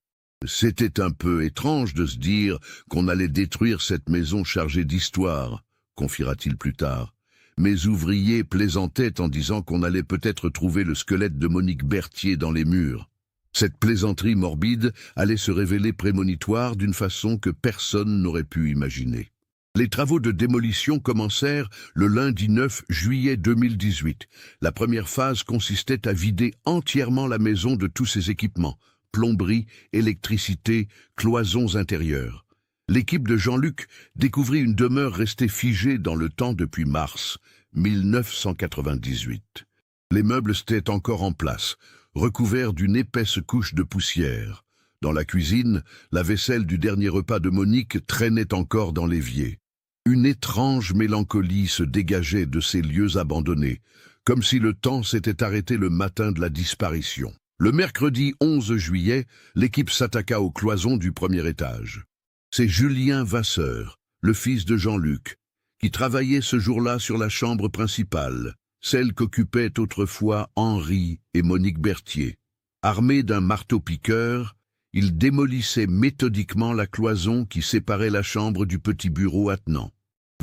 C'était un peu étrange de se dire qu'on allait détruire cette maison chargée d'histoire, confiera-t-il plus tard. Mes ouvriers plaisantaient en disant qu'on allait peut-être trouver le squelette de Monique Berthier dans les murs. Cette plaisanterie morbide allait se révéler prémonitoire d'une façon que personne n'aurait pu imaginer. Les travaux de démolition commencèrent le lundi 9 juillet 2018. La première phase consistait à vider entièrement la maison de tous ses équipements, plomberie, électricité, cloisons intérieures. L'équipe de Jean-Luc découvrit une demeure restée figée dans le temps depuis mars 1998. Les meubles étaient encore en place, recouverts d'une épaisse couche de poussière. Dans la cuisine, la vaisselle du dernier repas de Monique traînait encore dans l'évier. Une étrange mélancolie se dégageait de ces lieux abandonnés, comme si le temps s'était arrêté le matin de la disparition. Le mercredi 11 juillet, l'équipe s'attaqua aux cloisons du premier étage. C'est Julien Vasseur, le fils de Jean-Luc, qui travaillait ce jour-là sur la chambre principale, celle qu'occupaient autrefois Henri et Monique Berthier. Armé d'un marteau-piqueur, il démolissait méthodiquement la cloison qui séparait la chambre du petit bureau attenant.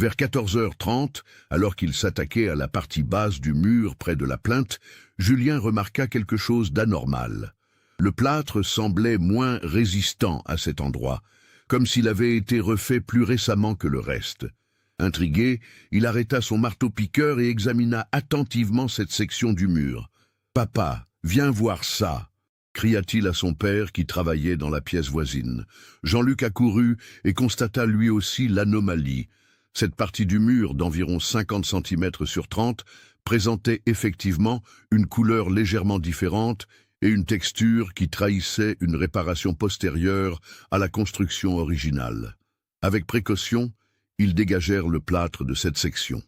Vers 14h30, alors qu'il s'attaquait à la partie basse du mur près de la plinthe, Julien remarqua quelque chose d'anormal. Le plâtre semblait moins résistant à cet endroit, comme s'il avait été refait plus récemment que le reste. Intrigué, il arrêta son marteau-piqueur et examina attentivement cette section du mur. « Papa, viens voir ça !» cria-t-il à son père qui travaillait dans la pièce voisine. Jean-Luc accourut et constata lui aussi l'anomalie. Cette partie du mur d'environ 50 cm sur 30 présentait effectivement une couleur légèrement différente et une texture qui trahissait une réparation postérieure à la construction originale. Avec précaution, ils dégagèrent le plâtre de cette section.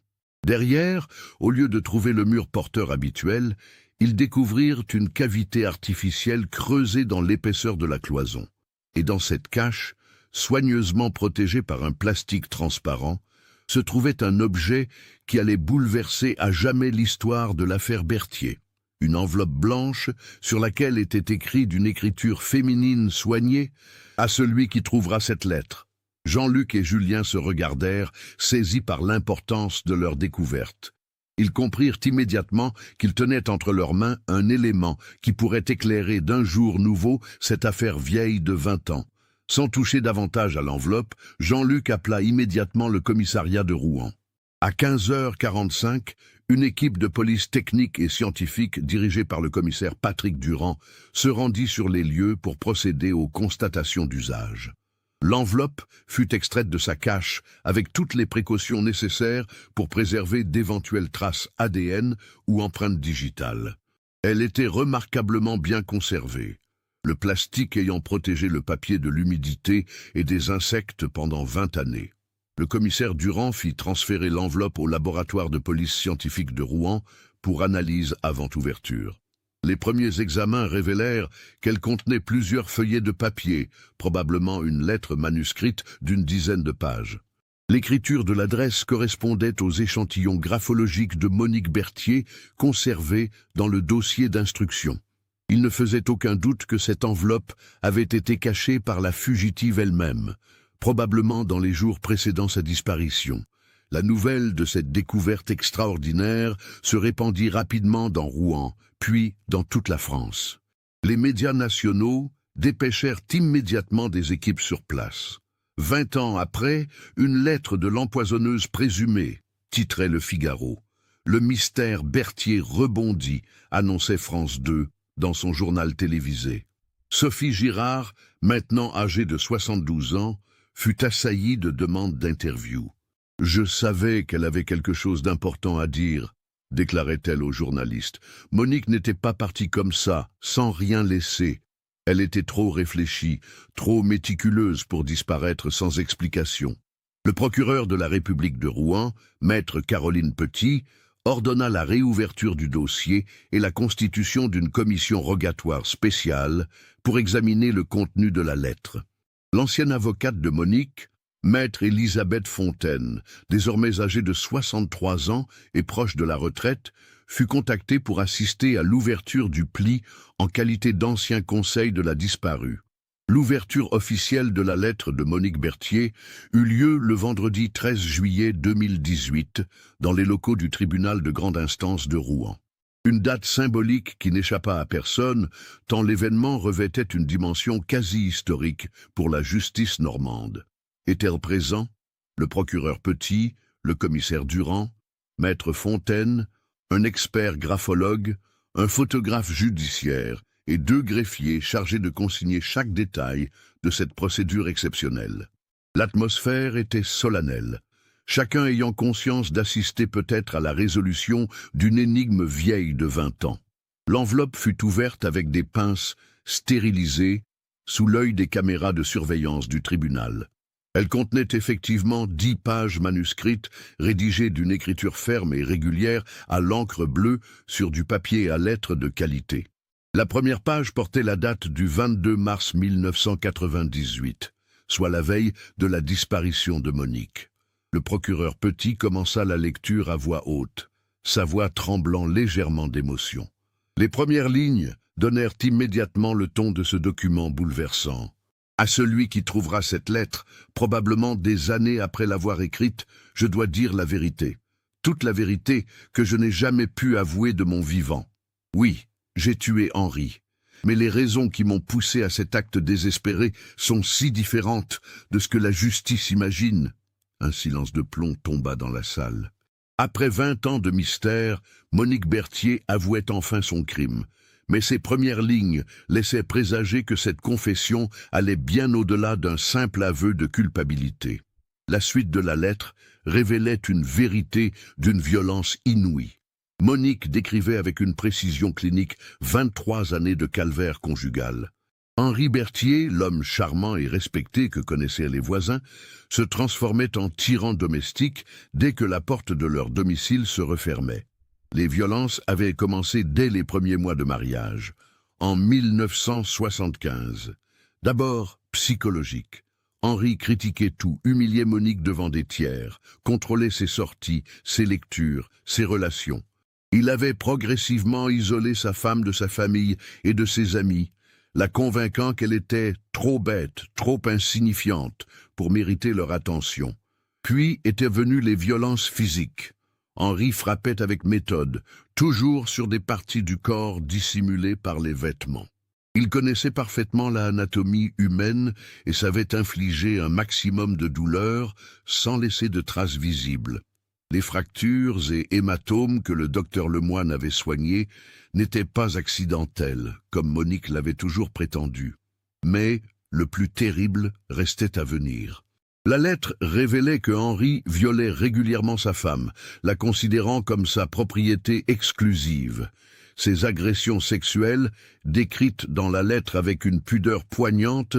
Derrière, au lieu de trouver le mur porteur habituel, ils découvrirent une cavité artificielle creusée dans l'épaisseur de la cloison. Et dans cette cache, soigneusement protégée par un plastique transparent, se trouvait un objet qui allait bouleverser à jamais l'histoire de l'affaire Berthier. Une enveloppe blanche sur laquelle était écrit d'une écriture féminine soignée « À celui qui trouvera cette lettre ». Jean-Luc et Julien se regardèrent, saisis par l'importance de leur découverte. Ils comprirent immédiatement qu'ils tenaient entre leurs mains un élément qui pourrait éclairer d'un jour nouveau cette affaire vieille de 20 ans. Sans toucher davantage à l'enveloppe, Jean-Luc appela immédiatement le commissariat de Rouen. À 15h45, une équipe de police technique et scientifique dirigée par le commissaire Patrick Durand se rendit sur les lieux pour procéder aux constatations d'usage. L'enveloppe fut extraite de sa cache avec toutes les précautions nécessaires pour préserver d'éventuelles traces ADN ou empreintes digitales. Elle était remarquablement bien conservée, le plastique ayant protégé le papier de l'humidité et des insectes pendant 20 années. Le commissaire Durand fit transférer l'enveloppe au laboratoire de police scientifique de Rouen pour analyse avant ouverture. Les premiers examens révélèrent qu'elle contenait plusieurs feuillets de papier, probablement une lettre manuscrite d'une dizaine de pages. L'écriture de l'adresse correspondait aux échantillons graphologiques de Monique Berthier conservés dans le dossier d'instruction. Il ne faisait aucun doute que cette enveloppe avait été cachée par la fugitive elle-même, probablement dans les jours précédant sa disparition. La nouvelle de cette découverte extraordinaire se répandit rapidement dans Rouen, puis dans toute la France. Les médias nationaux dépêchèrent immédiatement des équipes sur place. 20 ans après, une lettre de l'empoisonneuse présumée, titrait Le Figaro. Le mystère Berthier rebondit, annonçait France 2 dans son journal télévisé. Sophie Girard, maintenant âgée de 72 ans, fut assaillie de demandes d'interview. « Je savais qu'elle avait quelque chose d'important à dire », déclarait-elle aux journalistes. Monique n'était pas partie comme ça, sans rien laisser. Elle était trop réfléchie, trop méticuleuse pour disparaître sans explication. Le procureur de la République de Rouen, maître Caroline Petit, ordonna la réouverture du dossier et la constitution d'une commission rogatoire spéciale pour examiner le contenu de la lettre. L'ancienne avocate de Monique, Maître Élisabeth Fontaine, désormais âgée de 63 ans et proche de la retraite, fut contactée pour assister à l'ouverture du pli en qualité d'ancien conseil de la disparue. L'ouverture officielle de la lettre de Monique Berthier eut lieu le vendredi 13 juillet 2018 dans les locaux du tribunal de grande instance de Rouen. Une date symbolique qui n'échappa à personne, tant l'événement revêtait une dimension quasi historique pour la justice normande. Étaient présents le procureur Petit, le commissaire Durand, maître Fontaine, un expert graphologue, un photographe judiciaire et 2 greffiers chargés de consigner chaque détail de cette procédure exceptionnelle. L'atmosphère était solennelle, chacun ayant conscience d'assister peut-être à la résolution d'une énigme vieille de 20 ans. L'enveloppe fut ouverte avec des pinces stérilisées sous l'œil des caméras de surveillance du tribunal. Elle contenait effectivement 10 pages manuscrites, rédigées d'une écriture ferme et régulière à l'encre bleue sur du papier à lettres de qualité. La première page portait la date du 22 mars 1998, soit la veille de la disparition de Monique. Le procureur Petit commença la lecture à voix haute, sa voix tremblant légèrement d'émotion. Les premières lignes donnèrent immédiatement le ton de ce document bouleversant. À celui qui trouvera cette lettre, probablement des années après l'avoir écrite, je dois dire la vérité. Toute la vérité que je n'ai jamais pu avouer de mon vivant. Oui, j'ai tué Henri. Mais les raisons qui m'ont poussé à cet acte désespéré sont si différentes de ce que la justice imagine. Un silence de plomb tomba dans la salle. Après 20 ans de mystère, Monique Berthier avouait enfin son crime. Mais ses premières lignes laissaient présager que cette confession allait bien au-delà d'un simple aveu de culpabilité. La suite de la lettre révélait une vérité d'une violence inouïe. Monique décrivait avec une précision clinique 23 années de calvaire conjugal. Henri Berthier, l'homme charmant et respecté que connaissaient les voisins, se transformait en tyran domestique dès que la porte de leur domicile se refermait. Les violences avaient commencé dès les premiers mois de mariage, en 1975. D'abord, psychologique. Henri critiquait tout, humiliait Monique devant des tiers, contrôlait ses sorties, ses lectures, ses relations. Il avait progressivement isolé sa femme de sa famille et de ses amis, la convainquant qu'elle était trop bête, trop insignifiante pour mériter leur attention. Puis étaient venues les violences physiques. Henri frappait avec méthode, toujours sur des parties du corps dissimulées par les vêtements. Il connaissait parfaitement l'anatomie humaine et savait infliger un maximum de douleur sans laisser de traces visibles. Les fractures et hématomes que le docteur Lemoine avait soignés n'étaient pas accidentels, comme Monique l'avait toujours prétendu. Mais le plus terrible restait à venir. La lettre révélait que Henri violait régulièrement sa femme, la considérant comme sa propriété exclusive. Ces agressions sexuelles, décrites dans la lettre avec une pudeur poignante,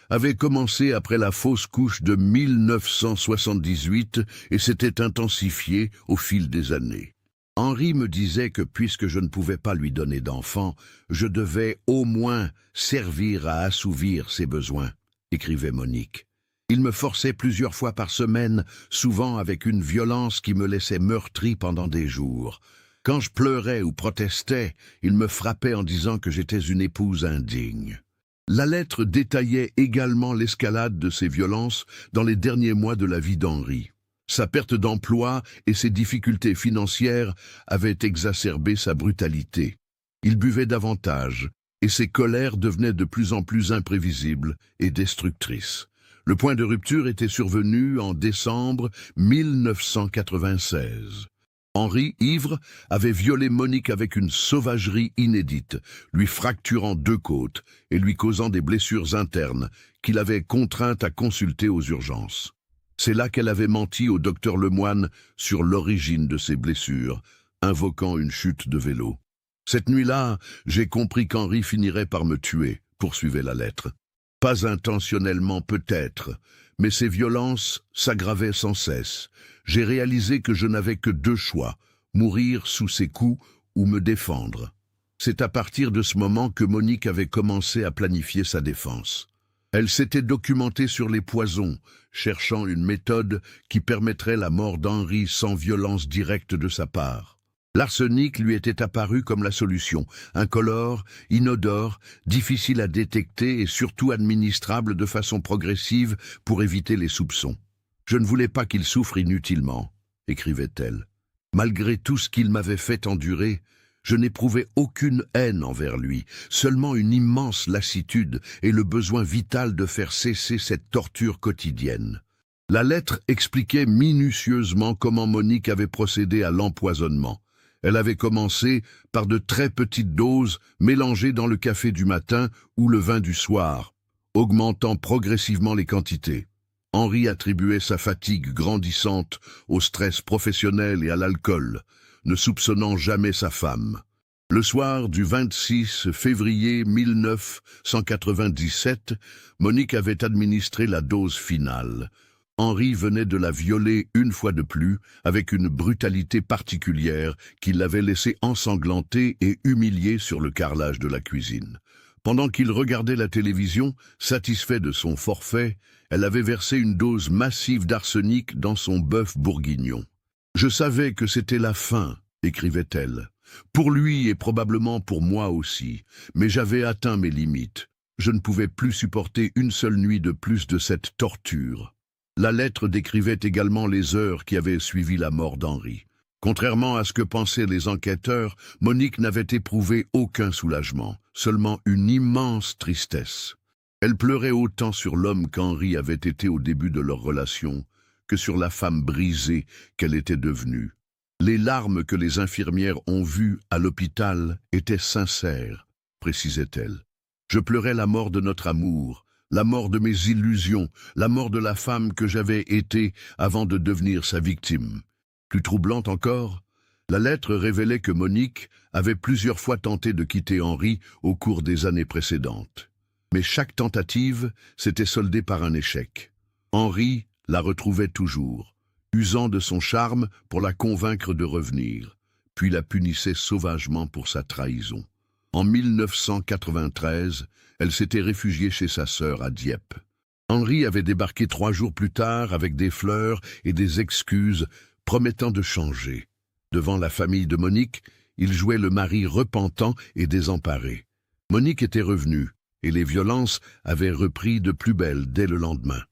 avaient commencé après la fausse couche de 1978 et s'étaient intensifiées au fil des années. Henri me disait que puisque je ne pouvais pas lui donner d'enfant, je devais au moins servir à assouvir ses besoins, écrivait Monique. Il me forçait plusieurs fois par semaine, souvent avec une violence qui me laissait meurtri pendant des jours. Quand je pleurais ou protestais, il me frappait en disant que j'étais une épouse indigne. La lettre détaillait également l'escalade de ces violences dans les derniers mois de la vie d'Henri. Sa perte d'emploi et ses difficultés financières avaient exacerbé sa brutalité. Il buvait davantage, et ses colères devenaient de plus en plus imprévisibles et destructrices. Le point de rupture était survenu en décembre 1996. Henri, ivre, avait violé Monique avec une sauvagerie inédite, lui fracturant 2 côtes et lui causant des blessures internes qu'il avait contrainte à consulter aux urgences. C'est là qu'elle avait menti au docteur Lemoine sur l'origine de ses blessures, invoquant une chute de vélo. Cette nuit-là, j'ai compris qu'Henri finirait par me tuer, poursuivait la lettre. Pas intentionnellement peut-être, mais ces violences s'aggravaient sans cesse. J'ai réalisé que je n'avais que 2 choix, mourir sous ses coups ou me défendre. C'est à partir de ce moment que Monique avait commencé à planifier sa défense. Elle s'était documentée sur les poisons, cherchant une méthode qui permettrait la mort d'Henri sans violence directe de sa part. L'arsenic lui était apparu comme la solution, incolore, inodore, difficile à détecter et surtout administrable de façon progressive pour éviter les soupçons. « Je ne voulais pas qu'il souffre inutilement », écrivait-elle. « Malgré tout ce qu'il m'avait fait endurer, je n'éprouvais aucune haine envers lui, seulement une immense lassitude et le besoin vital de faire cesser cette torture quotidienne. » La lettre expliquait minutieusement comment Monique avait procédé à l'empoisonnement. Elle avait commencé par de très petites doses mélangées dans le café du matin ou le vin du soir, augmentant progressivement les quantités. Henri attribuait sa fatigue grandissante au stress professionnel et à l'alcool, ne soupçonnant jamais sa femme. Le soir du 26 février 1997, Monique avait administré la dose finale. Henri venait de la violer une fois de plus, avec une brutalité particulière qui l'avait laissé ensanglanté et humilié sur le carrelage de la cuisine. Pendant qu'il regardait la télévision, satisfait de son forfait, elle avait versé une dose massive d'arsenic dans son bœuf bourguignon. « Je savais que c'était la fin », écrivait-elle. « Pour lui et probablement pour moi aussi, mais j'avais atteint mes limites. Je ne pouvais plus supporter une seule nuit de plus de cette torture. » La lettre décrivait également les heures qui avaient suivi la mort d'Henri. Contrairement à ce que pensaient les enquêteurs, Monique n'avait éprouvé aucun soulagement, seulement une immense tristesse. Elle pleurait autant sur l'homme qu'Henri avait été au début de leur relation, que sur la femme brisée qu'elle était devenue. Les larmes que les infirmières ont vues à l'hôpital étaient sincères, précisait-elle. Je pleurais la mort de notre amour, la mort de mes illusions, la mort de la femme que j'avais été avant de devenir sa victime. Plus troublante encore, la lettre révélait que Monique avait plusieurs fois tenté de quitter Henri au cours des années précédentes. Mais chaque tentative s'était soldée par un échec. Henri la retrouvait toujours, usant de son charme pour la convaincre de revenir, puis la punissait sauvagement pour sa trahison. En 1993, elle s'était réfugiée chez sa sœur à Dieppe. Henri avait débarqué 3 jours plus tard avec des fleurs et des excuses, promettant de changer. Devant la famille de Monique, il jouait le mari repentant et désemparé. Monique était revenue, et les violences avaient repris de plus belle dès le lendemain.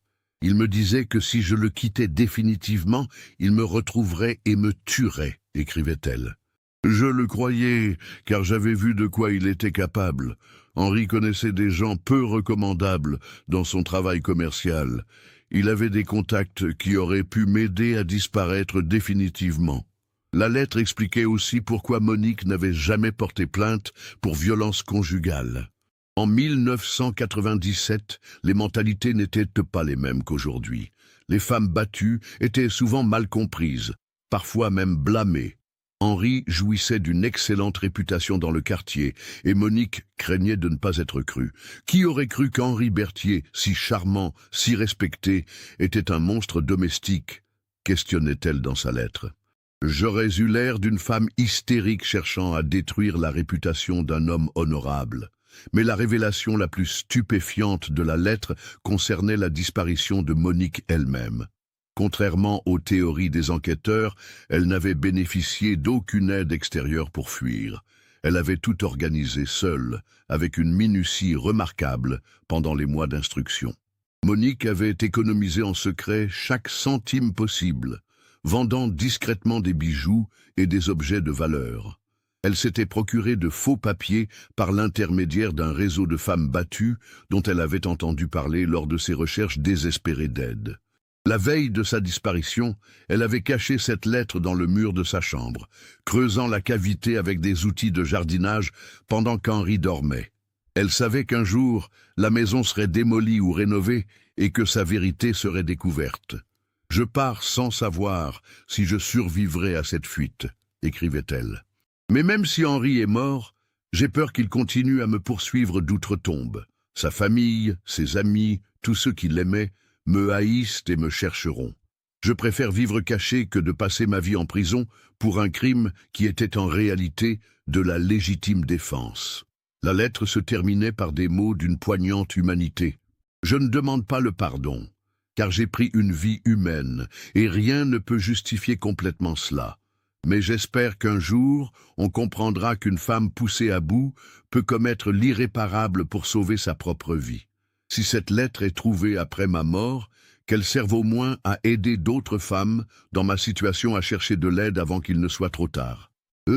Il me disait que si je le quittais définitivement, il me retrouverait et me tuerait, écrivait-elle. Je le croyais, car j'avais vu de quoi il était capable. Henri connaissait des gens peu recommandables dans son travail commercial. Il avait des contacts qui auraient pu m'aider à disparaître définitivement. La lettre expliquait aussi pourquoi Monique n'avait jamais porté plainte pour violence conjugale. En 1997, les mentalités n'étaient pas les mêmes qu'aujourd'hui. Les femmes battues étaient souvent mal comprises, parfois même blâmées. Henri jouissait d'une excellente réputation dans le quartier, et Monique craignait de ne pas être crue. Qui aurait cru qu'Henri Berthier, si charmant, si respecté, était un monstre domestique, questionnait-elle dans sa lettre. J'aurais eu l'air d'une femme hystérique cherchant à détruire la réputation d'un homme honorable. Mais la révélation la plus stupéfiante de la lettre concernait la disparition de Monique elle-même. Contrairement aux théories des enquêteurs, elle n'avait bénéficié d'aucune aide extérieure pour fuir. Elle avait tout organisé seule, avec une minutie remarquable pendant les mois d'instruction. Monique avait économisé en secret chaque centime possible, vendant discrètement des bijoux et des objets de valeur. Elle s'était procuré de faux papiers par l'intermédiaire d'un réseau de femmes battues dont elle avait entendu parler lors de ses recherches désespérées d'aide. La veille de sa disparition, elle avait caché cette lettre dans le mur de sa chambre, creusant la cavité avec des outils de jardinage pendant qu'Henri dormait. Elle savait qu'un jour, la maison serait démolie ou rénovée et que sa vérité serait découverte. « Je pars sans savoir si je survivrai à cette fuite », écrivait-elle. Mais même si Henri est mort, j'ai peur qu'il continue à me poursuivre d'outre-tombe. Sa famille, ses amis, tous ceux qui l'aimaient, me haïssent et me chercheront. Je préfère vivre caché que de passer ma vie en prison pour un crime qui était en réalité de la légitime défense. La lettre se terminait par des mots d'une poignante humanité. Je ne demande pas le pardon, car j'ai pris une vie humaine, et rien ne peut justifier complètement cela. Mais j'espère qu'un jour, on comprendra qu'une femme poussée à bout peut commettre l'irréparable pour sauver sa propre vie. Si cette lettre est trouvée après ma mort, qu'elle serve au moins à aider d'autres femmes dans ma situation à chercher de l'aide avant qu'il ne soit trop tard.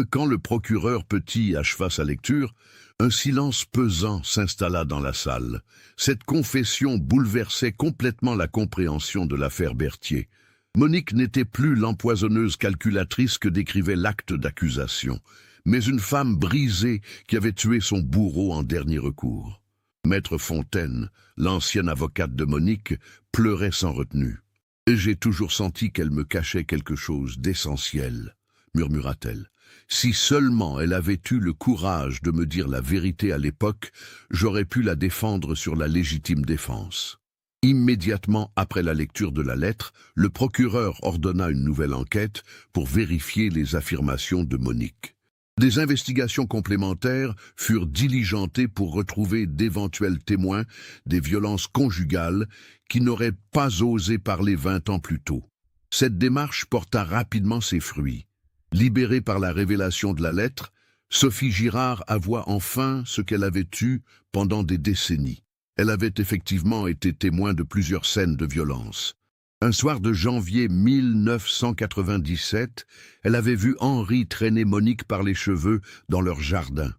Quand le procureur Petit acheva sa lecture, un silence pesant s'installa dans la salle. Cette confession bouleversait complètement la compréhension de l'affaire Berthier. Monique n'était plus l'empoisonneuse calculatrice que décrivait l'acte d'accusation, mais une femme brisée qui avait tué son bourreau en dernier recours. Maître Fontaine, l'ancienne avocate de Monique, pleurait sans retenue. « J'ai toujours senti qu'elle me cachait quelque chose d'essentiel, » murmura-t-elle. « Si seulement elle avait eu le courage de me dire la vérité à l'époque, j'aurais pu la défendre sur la légitime défense. » Immédiatement après la lecture de la lettre, le procureur ordonna une nouvelle enquête pour vérifier les affirmations de Monique. Des investigations complémentaires furent diligentées pour retrouver d'éventuels témoins des violences conjugales qui n'auraient pas osé parler 20 ans plus tôt. Cette démarche porta rapidement ses fruits. Libérée par la révélation de la lettre, Sophie Girard avoua enfin ce qu'elle avait eu pendant des décennies. Elle avait effectivement été témoin de plusieurs scènes de violence. Un soir de janvier 1997, elle avait vu Henri traîner Monique par les cheveux dans leur jardin.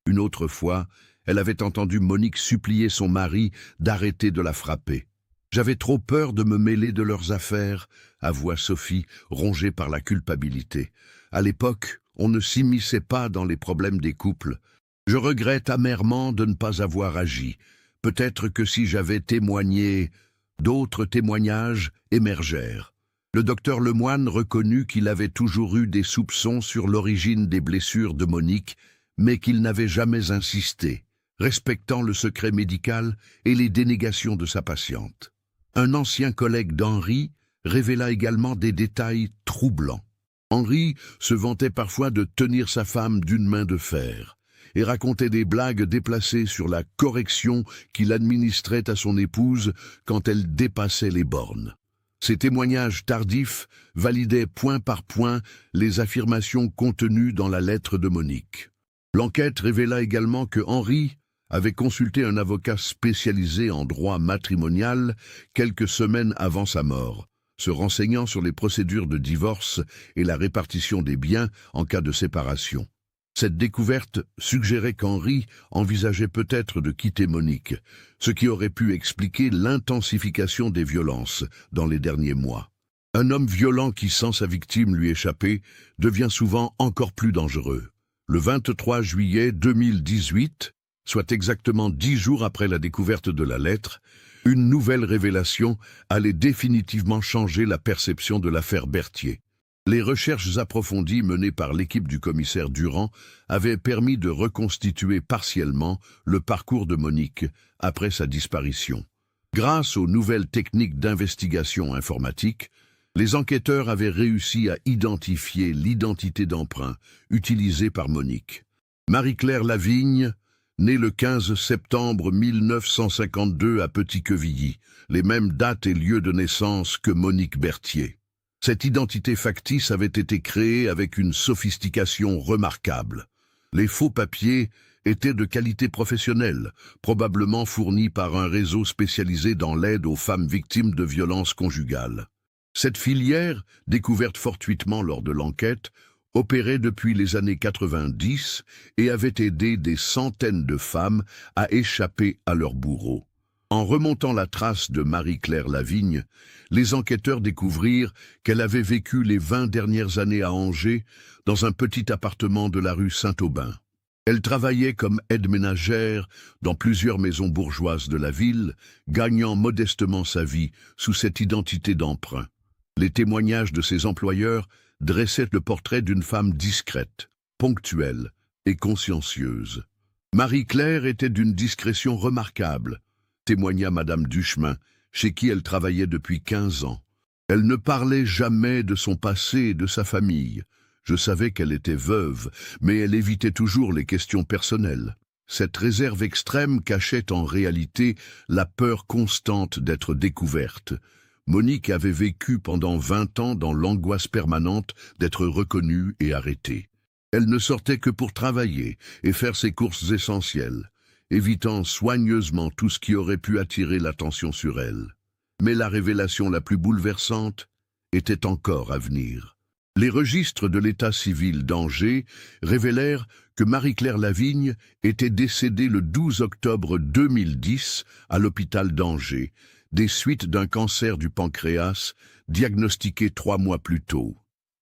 Une autre fois, elle avait entendu Monique supplier son mari d'arrêter de la frapper. « J'avais trop peur de me mêler de leurs affaires », avoua Sophie, rongée par la culpabilité. À l'époque, on ne s'immisçait pas dans les problèmes des couples. Je regrette amèrement de ne pas avoir agi. Peut-être que si j'avais témoigné, d'autres témoignages émergèrent. Le docteur Lemoine reconnut qu'il avait toujours eu des soupçons sur l'origine des blessures de Monique, mais qu'il n'avait jamais insisté, respectant le secret médical et les dénégations de sa patiente. Un ancien collègue d'Henri révéla également des détails troublants. Henri se vantait parfois de tenir sa femme d'une main de fer et racontait des blagues déplacées sur la correction qu'il administrait à son épouse quand elle dépassait les bornes. Ces témoignages tardifs validaient point par point les affirmations contenues dans la lettre de Monique. L'enquête révéla également que Henri avait consulté un avocat spécialisé en droit matrimonial quelques semaines avant sa mort, se renseignant sur les procédures de divorce et la répartition des biens en cas de séparation. Cette découverte suggérait qu'Henri envisageait peut-être de quitter Monique, ce qui aurait pu expliquer l'intensification des violences dans les derniers mois. Un homme violent qui sent sa victime lui échapper devient souvent encore plus dangereux. Le 23 juillet 2018, soit exactement 10 jours après la découverte de la lettre, une nouvelle révélation allait définitivement changer la perception de l'affaire Berthier. Les recherches approfondies menées par l'équipe du commissaire Durand avaient permis de reconstituer partiellement le parcours de Monique après sa disparition. Grâce aux nouvelles techniques d'investigation informatique, les enquêteurs avaient réussi à identifier l'identité d'emprunt utilisée par Monique. Marie-Claire Lavigne, née le 15 septembre 1952 à Petit-Quevilly, les mêmes dates et lieux de naissance que Monique Berthier. Cette identité factice avait été créée avec une sophistication remarquable. Les faux papiers étaient de qualité professionnelle, probablement fournis par un réseau spécialisé dans l'aide aux femmes victimes de violences conjugales. Cette filière, découverte fortuitement lors de l'enquête, opérait depuis les années 90 et avait aidé des centaines de femmes à échapper à leurs bourreaux. En remontant la trace de Marie-Claire Lavigne, les enquêteurs découvrirent qu'elle avait vécu les 20 dernières années à Angers, dans un petit appartement de la rue Saint-Aubin. Elle travaillait comme aide ménagère dans plusieurs maisons bourgeoises de la ville, gagnant modestement sa vie sous cette identité d'emprunt. Les témoignages de ses employeurs dressaient le portrait d'une femme discrète, ponctuelle et consciencieuse. Marie-Claire était d'une discrétion remarquable, témoigna Madame Duchemin, chez qui elle travaillait depuis 15 ans. Elle ne parlait jamais de son passé et de sa famille. Je savais qu'elle était veuve, mais elle évitait toujours les questions personnelles. Cette réserve extrême cachait en réalité la peur constante d'être découverte. Monique avait vécu pendant 20 ans dans l'angoisse permanente d'être reconnue et arrêtée. Elle ne sortait que pour travailler et faire ses courses essentielles, évitant soigneusement tout ce qui aurait pu attirer l'attention sur elle. Mais la révélation la plus bouleversante était encore à venir. Les registres de l'état civil d'Angers révélèrent que Marie-Claire Lavigne était décédée le 12 octobre 2010 à l'hôpital d'Angers, des suites d'un cancer du pancréas diagnostiqué 3 mois plus tôt.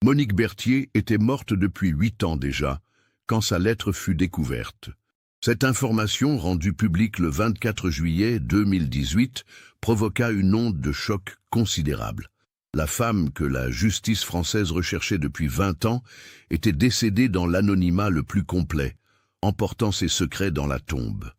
Monique Berthier était morte depuis 8 ans déjà, quand sa lettre fut découverte. Cette information, rendue publique le 24 juillet 2018, provoqua une onde de choc considérable. La femme que la justice française recherchait depuis 20 ans était décédée dans l'anonymat le plus complet, emportant ses secrets dans la tombe.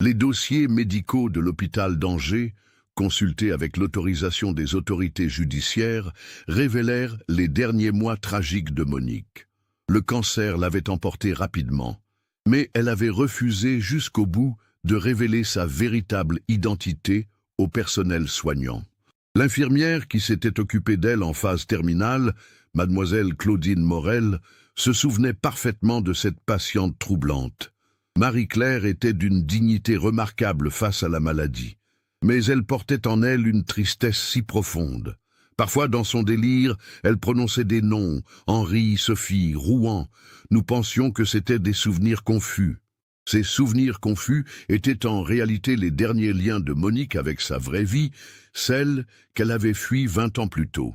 Les dossiers médicaux de l'hôpital d'Angers, consultés avec l'autorisation des autorités judiciaires, révélèrent les derniers mois tragiques de Monique. Le cancer l'avait emportée rapidement, mais elle avait refusé jusqu'au bout de révéler sa véritable identité au personnel soignant. L'infirmière qui s'était occupée d'elle en phase terminale, mademoiselle Claudine Morel, se souvenait parfaitement de cette patiente troublante. Marie-Claire était d'une dignité remarquable face à la maladie, mais elle portait en elle une tristesse si profonde. Parfois, dans son délire, elle prononçait des noms, Henri, Sophie, Rouen. Nous pensions que c'étaient des souvenirs confus. Ces souvenirs confus étaient en réalité les derniers liens de Monique avec sa vraie vie, celle qu'elle avait fuie 20 ans plus tôt.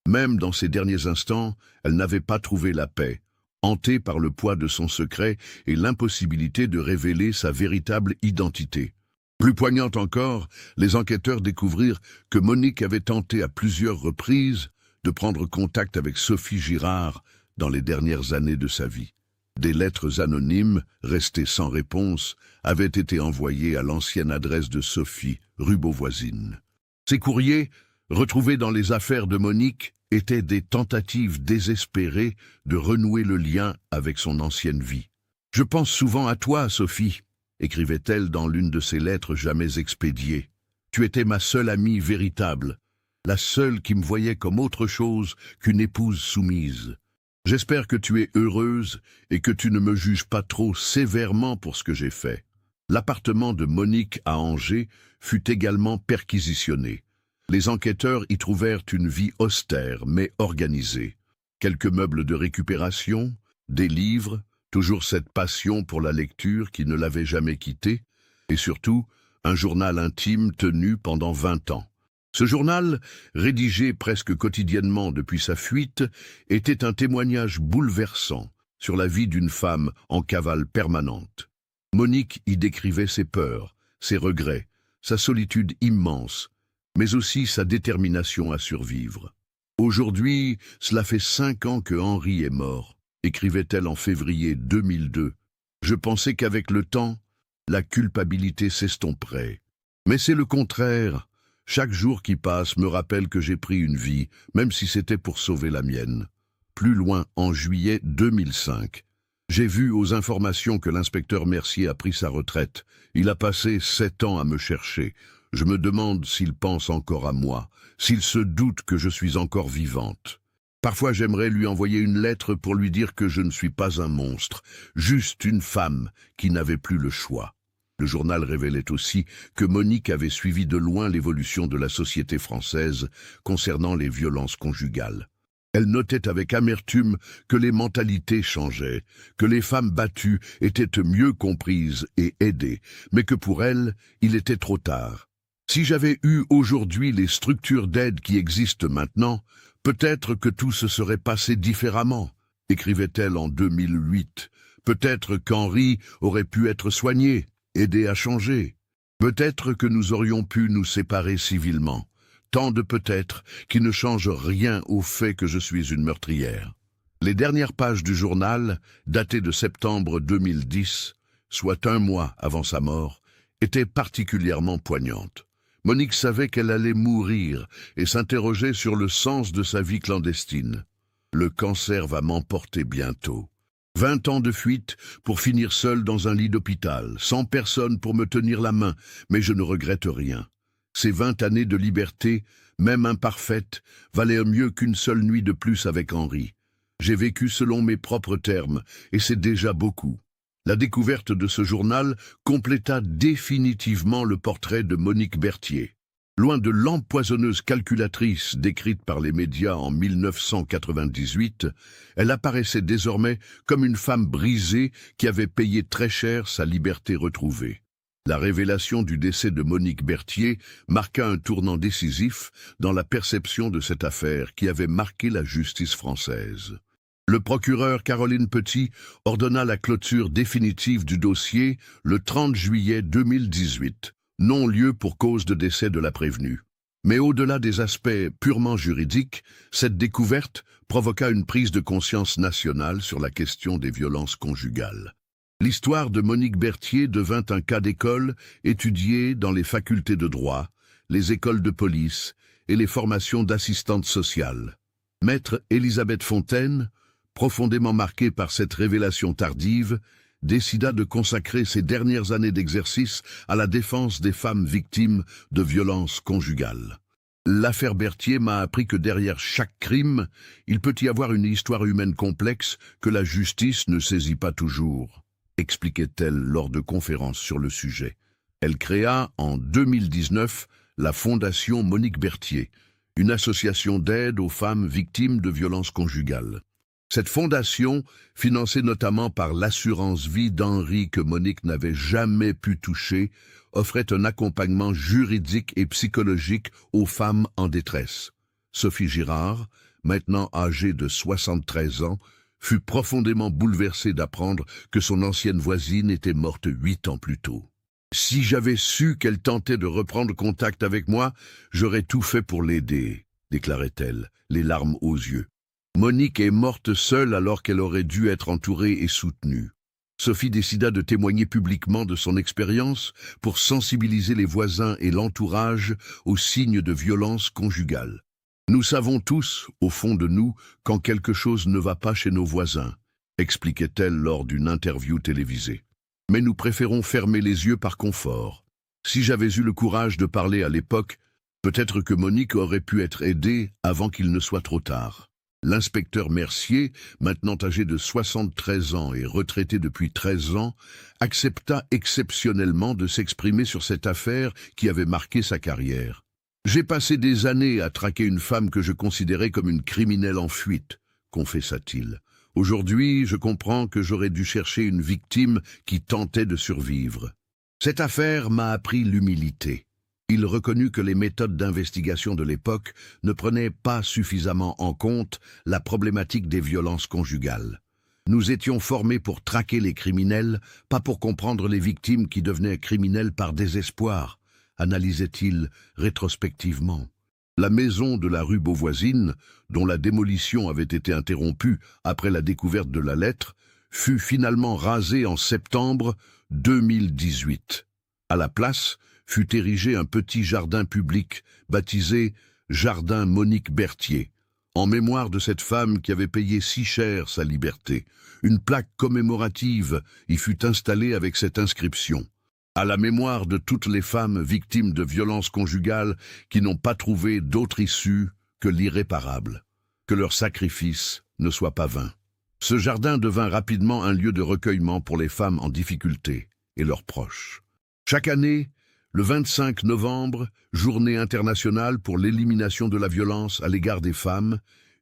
Même dans ces derniers instants, elle n'avait pas trouvé la paix, hantée par le poids de son secret et l'impossibilité de révéler sa véritable identité. Plus poignante encore, les enquêteurs découvrirent que Monique avait tenté à plusieurs reprises de prendre contact avec Sophie Girard dans les dernières années de sa vie. Des lettres anonymes, restées sans réponse, avaient été envoyées à l'ancienne adresse de Sophie, rue Beauvoisine. Ces courriers, retrouvés dans les affaires de Monique, étaient des tentatives désespérées de renouer le lien avec son ancienne vie. « Je pense souvent à toi, Sophie », écrivait-elle dans l'une de ses lettres jamais expédiées. « Tu étais ma seule amie véritable, la seule qui me voyait comme autre chose qu'une épouse soumise. J'espère que tu es heureuse et que tu ne me juges pas trop sévèrement pour ce que j'ai fait. » L'appartement de Monique à Angers fut également perquisitionné. Les enquêteurs y trouvèrent une vie austère mais organisée. Quelques meubles de récupération, des livres, toujours cette passion pour la lecture qui ne l'avait jamais quittée, et surtout un journal intime tenu pendant 20 ans. Ce journal, rédigé presque quotidiennement depuis sa fuite, était un témoignage bouleversant sur la vie d'une femme en cavale permanente. Monique y décrivait ses peurs, ses regrets, sa solitude immense, mais aussi sa détermination à survivre. « Aujourd'hui, cela fait 5 ans que Henri est mort », écrivait-elle en février 2002. « Je pensais qu'avec le temps, la culpabilité s'estomperait. Mais c'est le contraire. Chaque jour qui passe me rappelle que j'ai pris une vie, même si c'était pour sauver la mienne. » Plus loin, en juillet 2005, j'ai vu aux informations que l'inspecteur Mercier a pris sa retraite. Il a passé 7 ans à me chercher. Je me demande s'il pense encore à moi, s'il se doute que je suis encore vivante. Parfois j'aimerais lui envoyer une lettre pour lui dire que je ne suis pas un monstre, juste une femme qui n'avait plus le choix. Le journal révélait aussi que Monique avait suivi de loin l'évolution de la société française concernant les violences conjugales. Elle notait avec amertume que les mentalités changeaient, que les femmes battues étaient mieux comprises et aidées, mais que pour elle, il était trop tard. « Si j'avais eu aujourd'hui les structures d'aide qui existent maintenant, peut-être que tout se serait passé différemment », écrivait-elle en 2008. « Peut-être qu'Henri aurait pu être soigné, aidé à changer. Peut-être que nous aurions pu nous séparer civilement. Tant de peut-être qui ne changent rien au fait que je suis une meurtrière. » Les dernières pages du journal, datées de septembre 2010, soit 1 mois avant sa mort, étaient particulièrement poignantes. Monique savait qu'elle allait mourir et s'interrogeait sur le sens de sa vie clandestine. « Le cancer va m'emporter bientôt. 20 ans de fuite pour finir seul dans un lit d'hôpital, sans personne pour me tenir la main, mais je ne regrette rien. Ces 20 années de liberté, même imparfaites, valaient mieux qu'une seule nuit de plus avec Henri. J'ai vécu selon mes propres termes, et c'est déjà beaucoup. La découverte de ce journal compléta définitivement le portrait de Monique Berthier. Loin de l'empoisonneuse calculatrice décrite par les médias en 1998, elle apparaissait désormais comme une femme brisée qui avait payé très cher sa liberté retrouvée. La révélation du décès de Monique Berthier marqua un tournant décisif dans la perception de cette affaire qui avait marqué la justice française. Le procureur Caroline Petit ordonna la clôture définitive du dossier le 30 juillet 2018, non-lieu pour cause de décès de la prévenue. Mais au-delà des aspects purement juridiques, cette découverte provoqua une prise de conscience nationale sur la question des violences conjugales. L'histoire de Monique Berthier devint un cas d'école étudié dans les facultés de droit, les écoles de police et les formations d'assistantes sociales. Maître Elisabeth Fontaine, profondément marquée par cette révélation tardive, décida de consacrer ses dernières années d'exercice à la défense des femmes victimes de violences conjugales. L'affaire Berthier m'a appris que derrière chaque crime, il peut y avoir une histoire humaine complexe que la justice ne saisit pas toujours, expliquait-elle lors de conférences sur le sujet. Elle créa en 2019 la Fondation Monique Berthier, une association d'aide aux femmes victimes de violences conjugales. Cette fondation, financée notamment par l'assurance vie d'Henri que Monique n'avait jamais pu toucher, offrait un accompagnement juridique et psychologique aux femmes en détresse. Sophie Girard, maintenant âgée de 73 ans, fut profondément bouleversée d'apprendre que son ancienne voisine était morte 8 ans plus tôt. « Si j'avais su qu'elle tentait de reprendre contact avec moi, j'aurais tout fait pour l'aider », déclarait-elle, les larmes aux yeux. Monique est morte seule alors qu'elle aurait dû être entourée et soutenue. Sophie décida de témoigner publiquement de son expérience pour sensibiliser les voisins et l'entourage aux signes de violence conjugale. Nous savons tous, au fond de nous, quand quelque chose ne va pas chez nos voisins, expliquait-elle lors d'une interview télévisée. Mais nous préférons fermer les yeux par confort. Si j'avais eu le courage de parler à l'époque, peut-être que Monique aurait pu être aidée avant qu'il ne soit trop tard. L'inspecteur Mercier, maintenant âgé de 73 ans et retraité depuis 13 ans, accepta exceptionnellement de s'exprimer sur cette affaire qui avait marqué sa carrière. « J'ai passé des années à traquer une femme que je considérais comme une criminelle en fuite », confessa-t-il. « Aujourd'hui, je comprends que j'aurais dû chercher une victime qui tentait de survivre. Cette affaire m'a appris l'humilité. » Il reconnut que les méthodes d'investigation de l'époque ne prenaient pas suffisamment en compte la problématique des violences conjugales. Nous étions formés pour traquer les criminels, pas pour comprendre les victimes qui devenaient criminelles par désespoir, analysait-il rétrospectivement. La maison de la rue Beauvoisine, dont la démolition avait été interrompue après la découverte de la lettre, fut finalement rasée en septembre 2018. À la place, fut érigé un petit jardin public baptisé Jardin Monique Berthier, en mémoire de cette femme qui avait payé si cher sa liberté. Une plaque commémorative y fut installée avec cette inscription: « À la mémoire de toutes les femmes victimes de violences conjugales qui n'ont pas trouvé d'autre issue que l'irréparable. Que leur sacrifice ne soit pas vain. » Ce jardin devint rapidement un lieu de recueillement pour les femmes en difficulté et leurs proches. Chaque année, le 25 novembre, journée internationale pour l'élimination de la violence à l'égard des femmes,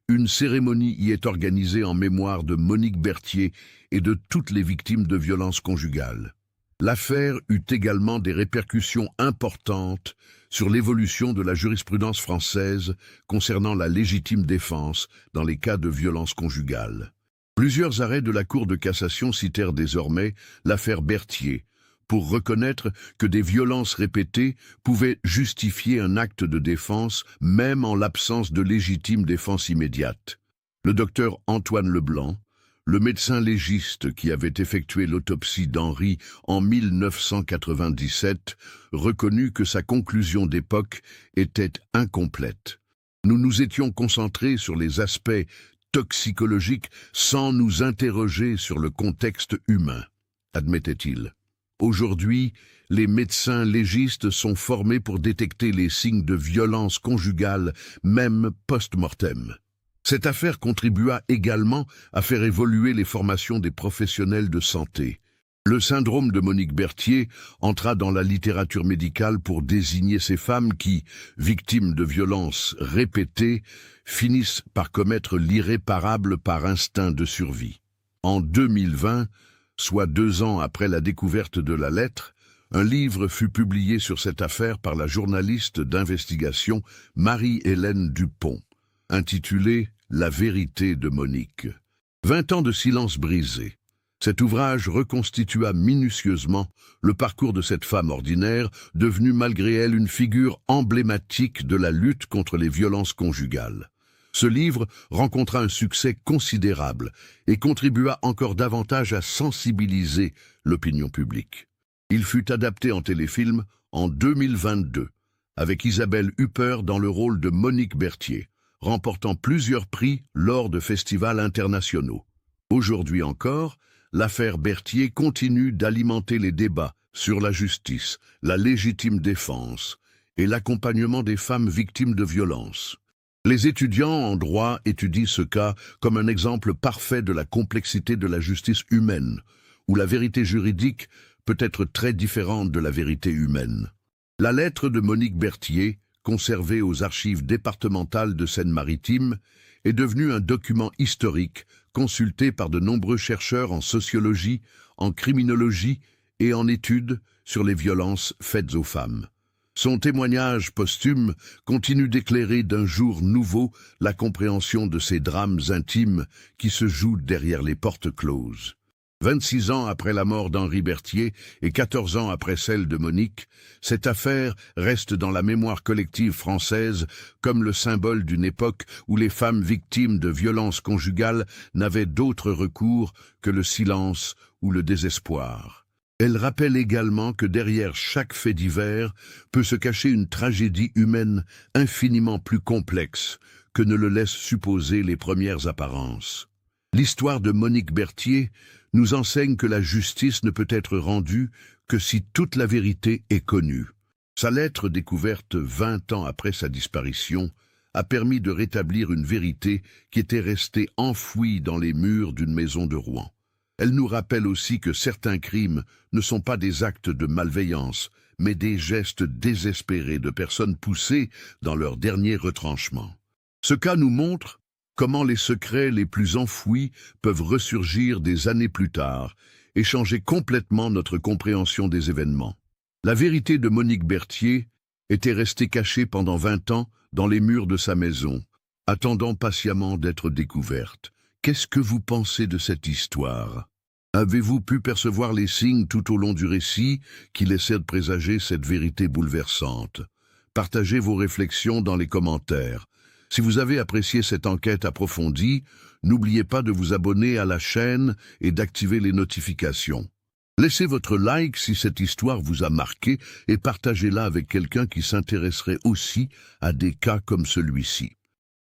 une cérémonie y est organisée en mémoire de Monique Berthier et de toutes les victimes de violences conjugales. L'affaire eut également des répercussions importantes sur l'évolution de la jurisprudence française concernant la légitime défense dans les cas de violences conjugales. Plusieurs arrêts de la Cour de cassation citèrent désormais l'affaire Berthier, pour reconnaître que des violences répétées pouvaient justifier un acte de défense, même en l'absence de légitime défense immédiate. Le docteur Antoine Leblanc, le médecin légiste qui avait effectué l'autopsie d'Henri en 1997, reconnut que sa conclusion d'époque était incomplète. Nous nous étions concentrés sur les aspects toxicologique sans nous interroger sur le contexte humain, admettait-il. Aujourd'hui, les médecins légistes sont formés pour détecter les signes de violence conjugale, même post-mortem. Cette affaire contribua également à faire évoluer les formations des professionnels de santé. Le syndrome de Monique Berthier entra dans la littérature médicale pour désigner ces femmes qui, victimes de violences répétées, finissent par commettre l'irréparable par instinct de survie. En 2020, soit 2 ans après la découverte de la lettre, un livre fut publié sur cette affaire par la journaliste d'investigation Marie-Hélène Dupont, intitulé « La vérité de Monique ». 20 ans de silence brisé. Cet ouvrage reconstitua minutieusement le parcours de cette femme ordinaire, devenue malgré elle une figure emblématique de la lutte contre les violences conjugales. Ce livre rencontra un succès considérable et contribua encore davantage à sensibiliser l'opinion publique. Il fut adapté en téléfilm en 2022, avec Isabelle Huppert dans le rôle de Monique Berthier, remportant plusieurs prix lors de festivals internationaux. Aujourd'hui encore, l'affaire Berthier continue d'alimenter les débats sur la justice, la légitime défense et l'accompagnement des femmes victimes de violences. Les étudiants en droit étudient ce cas comme un exemple parfait de la complexité de la justice humaine, où la vérité juridique peut être très différente de la vérité humaine. La lettre de Monique Berthier, conservée aux archives départementales de Seine-Maritime, est devenue un document historique consulté par de nombreux chercheurs en sociologie, en criminologie et en études sur les violences faites aux femmes. Son témoignage posthume continue d'éclairer d'un jour nouveau la compréhension de ces drames intimes qui se jouent derrière les portes closes. 26 ans après la mort d'Henri Berthier et 14 ans après celle de Monique, cette affaire reste dans la mémoire collective française comme le symbole d'une époque où les femmes victimes de violences conjugales n'avaient d'autre recours que le silence ou le désespoir. Elle rappelle également que derrière chaque fait divers peut se cacher une tragédie humaine infiniment plus complexe que ne le laissent supposer les premières apparences. L'histoire de Monique Berthier nous enseigne que la justice ne peut être rendue que si toute la vérité est connue. Sa lettre, découverte 20 ans après sa disparition, a permis de rétablir une vérité qui était restée enfouie dans les murs d'une maison de Rouen. Elle nous rappelle aussi que certains crimes ne sont pas des actes de malveillance, mais des gestes désespérés de personnes poussées dans leur dernier retranchement. Ce cas nous montre comment les secrets les plus enfouis peuvent ressurgir des années plus tard et changer complètement notre compréhension des événements. La vérité de Monique Berthier était restée cachée pendant 20 ans dans les murs de sa maison, attendant patiemment d'être découverte. Qu'est-ce que vous pensez de cette histoire? Avez-vous pu percevoir les signes tout au long du récit qui laissaient de présager cette vérité bouleversante? Partagez vos réflexions dans les commentaires. Si vous avez apprécié cette enquête approfondie, n'oubliez pas de vous abonner à la chaîne et d'activer les notifications. Laissez votre like si cette histoire vous a marqué et partagez-la avec quelqu'un qui s'intéresserait aussi à des cas comme celui-ci.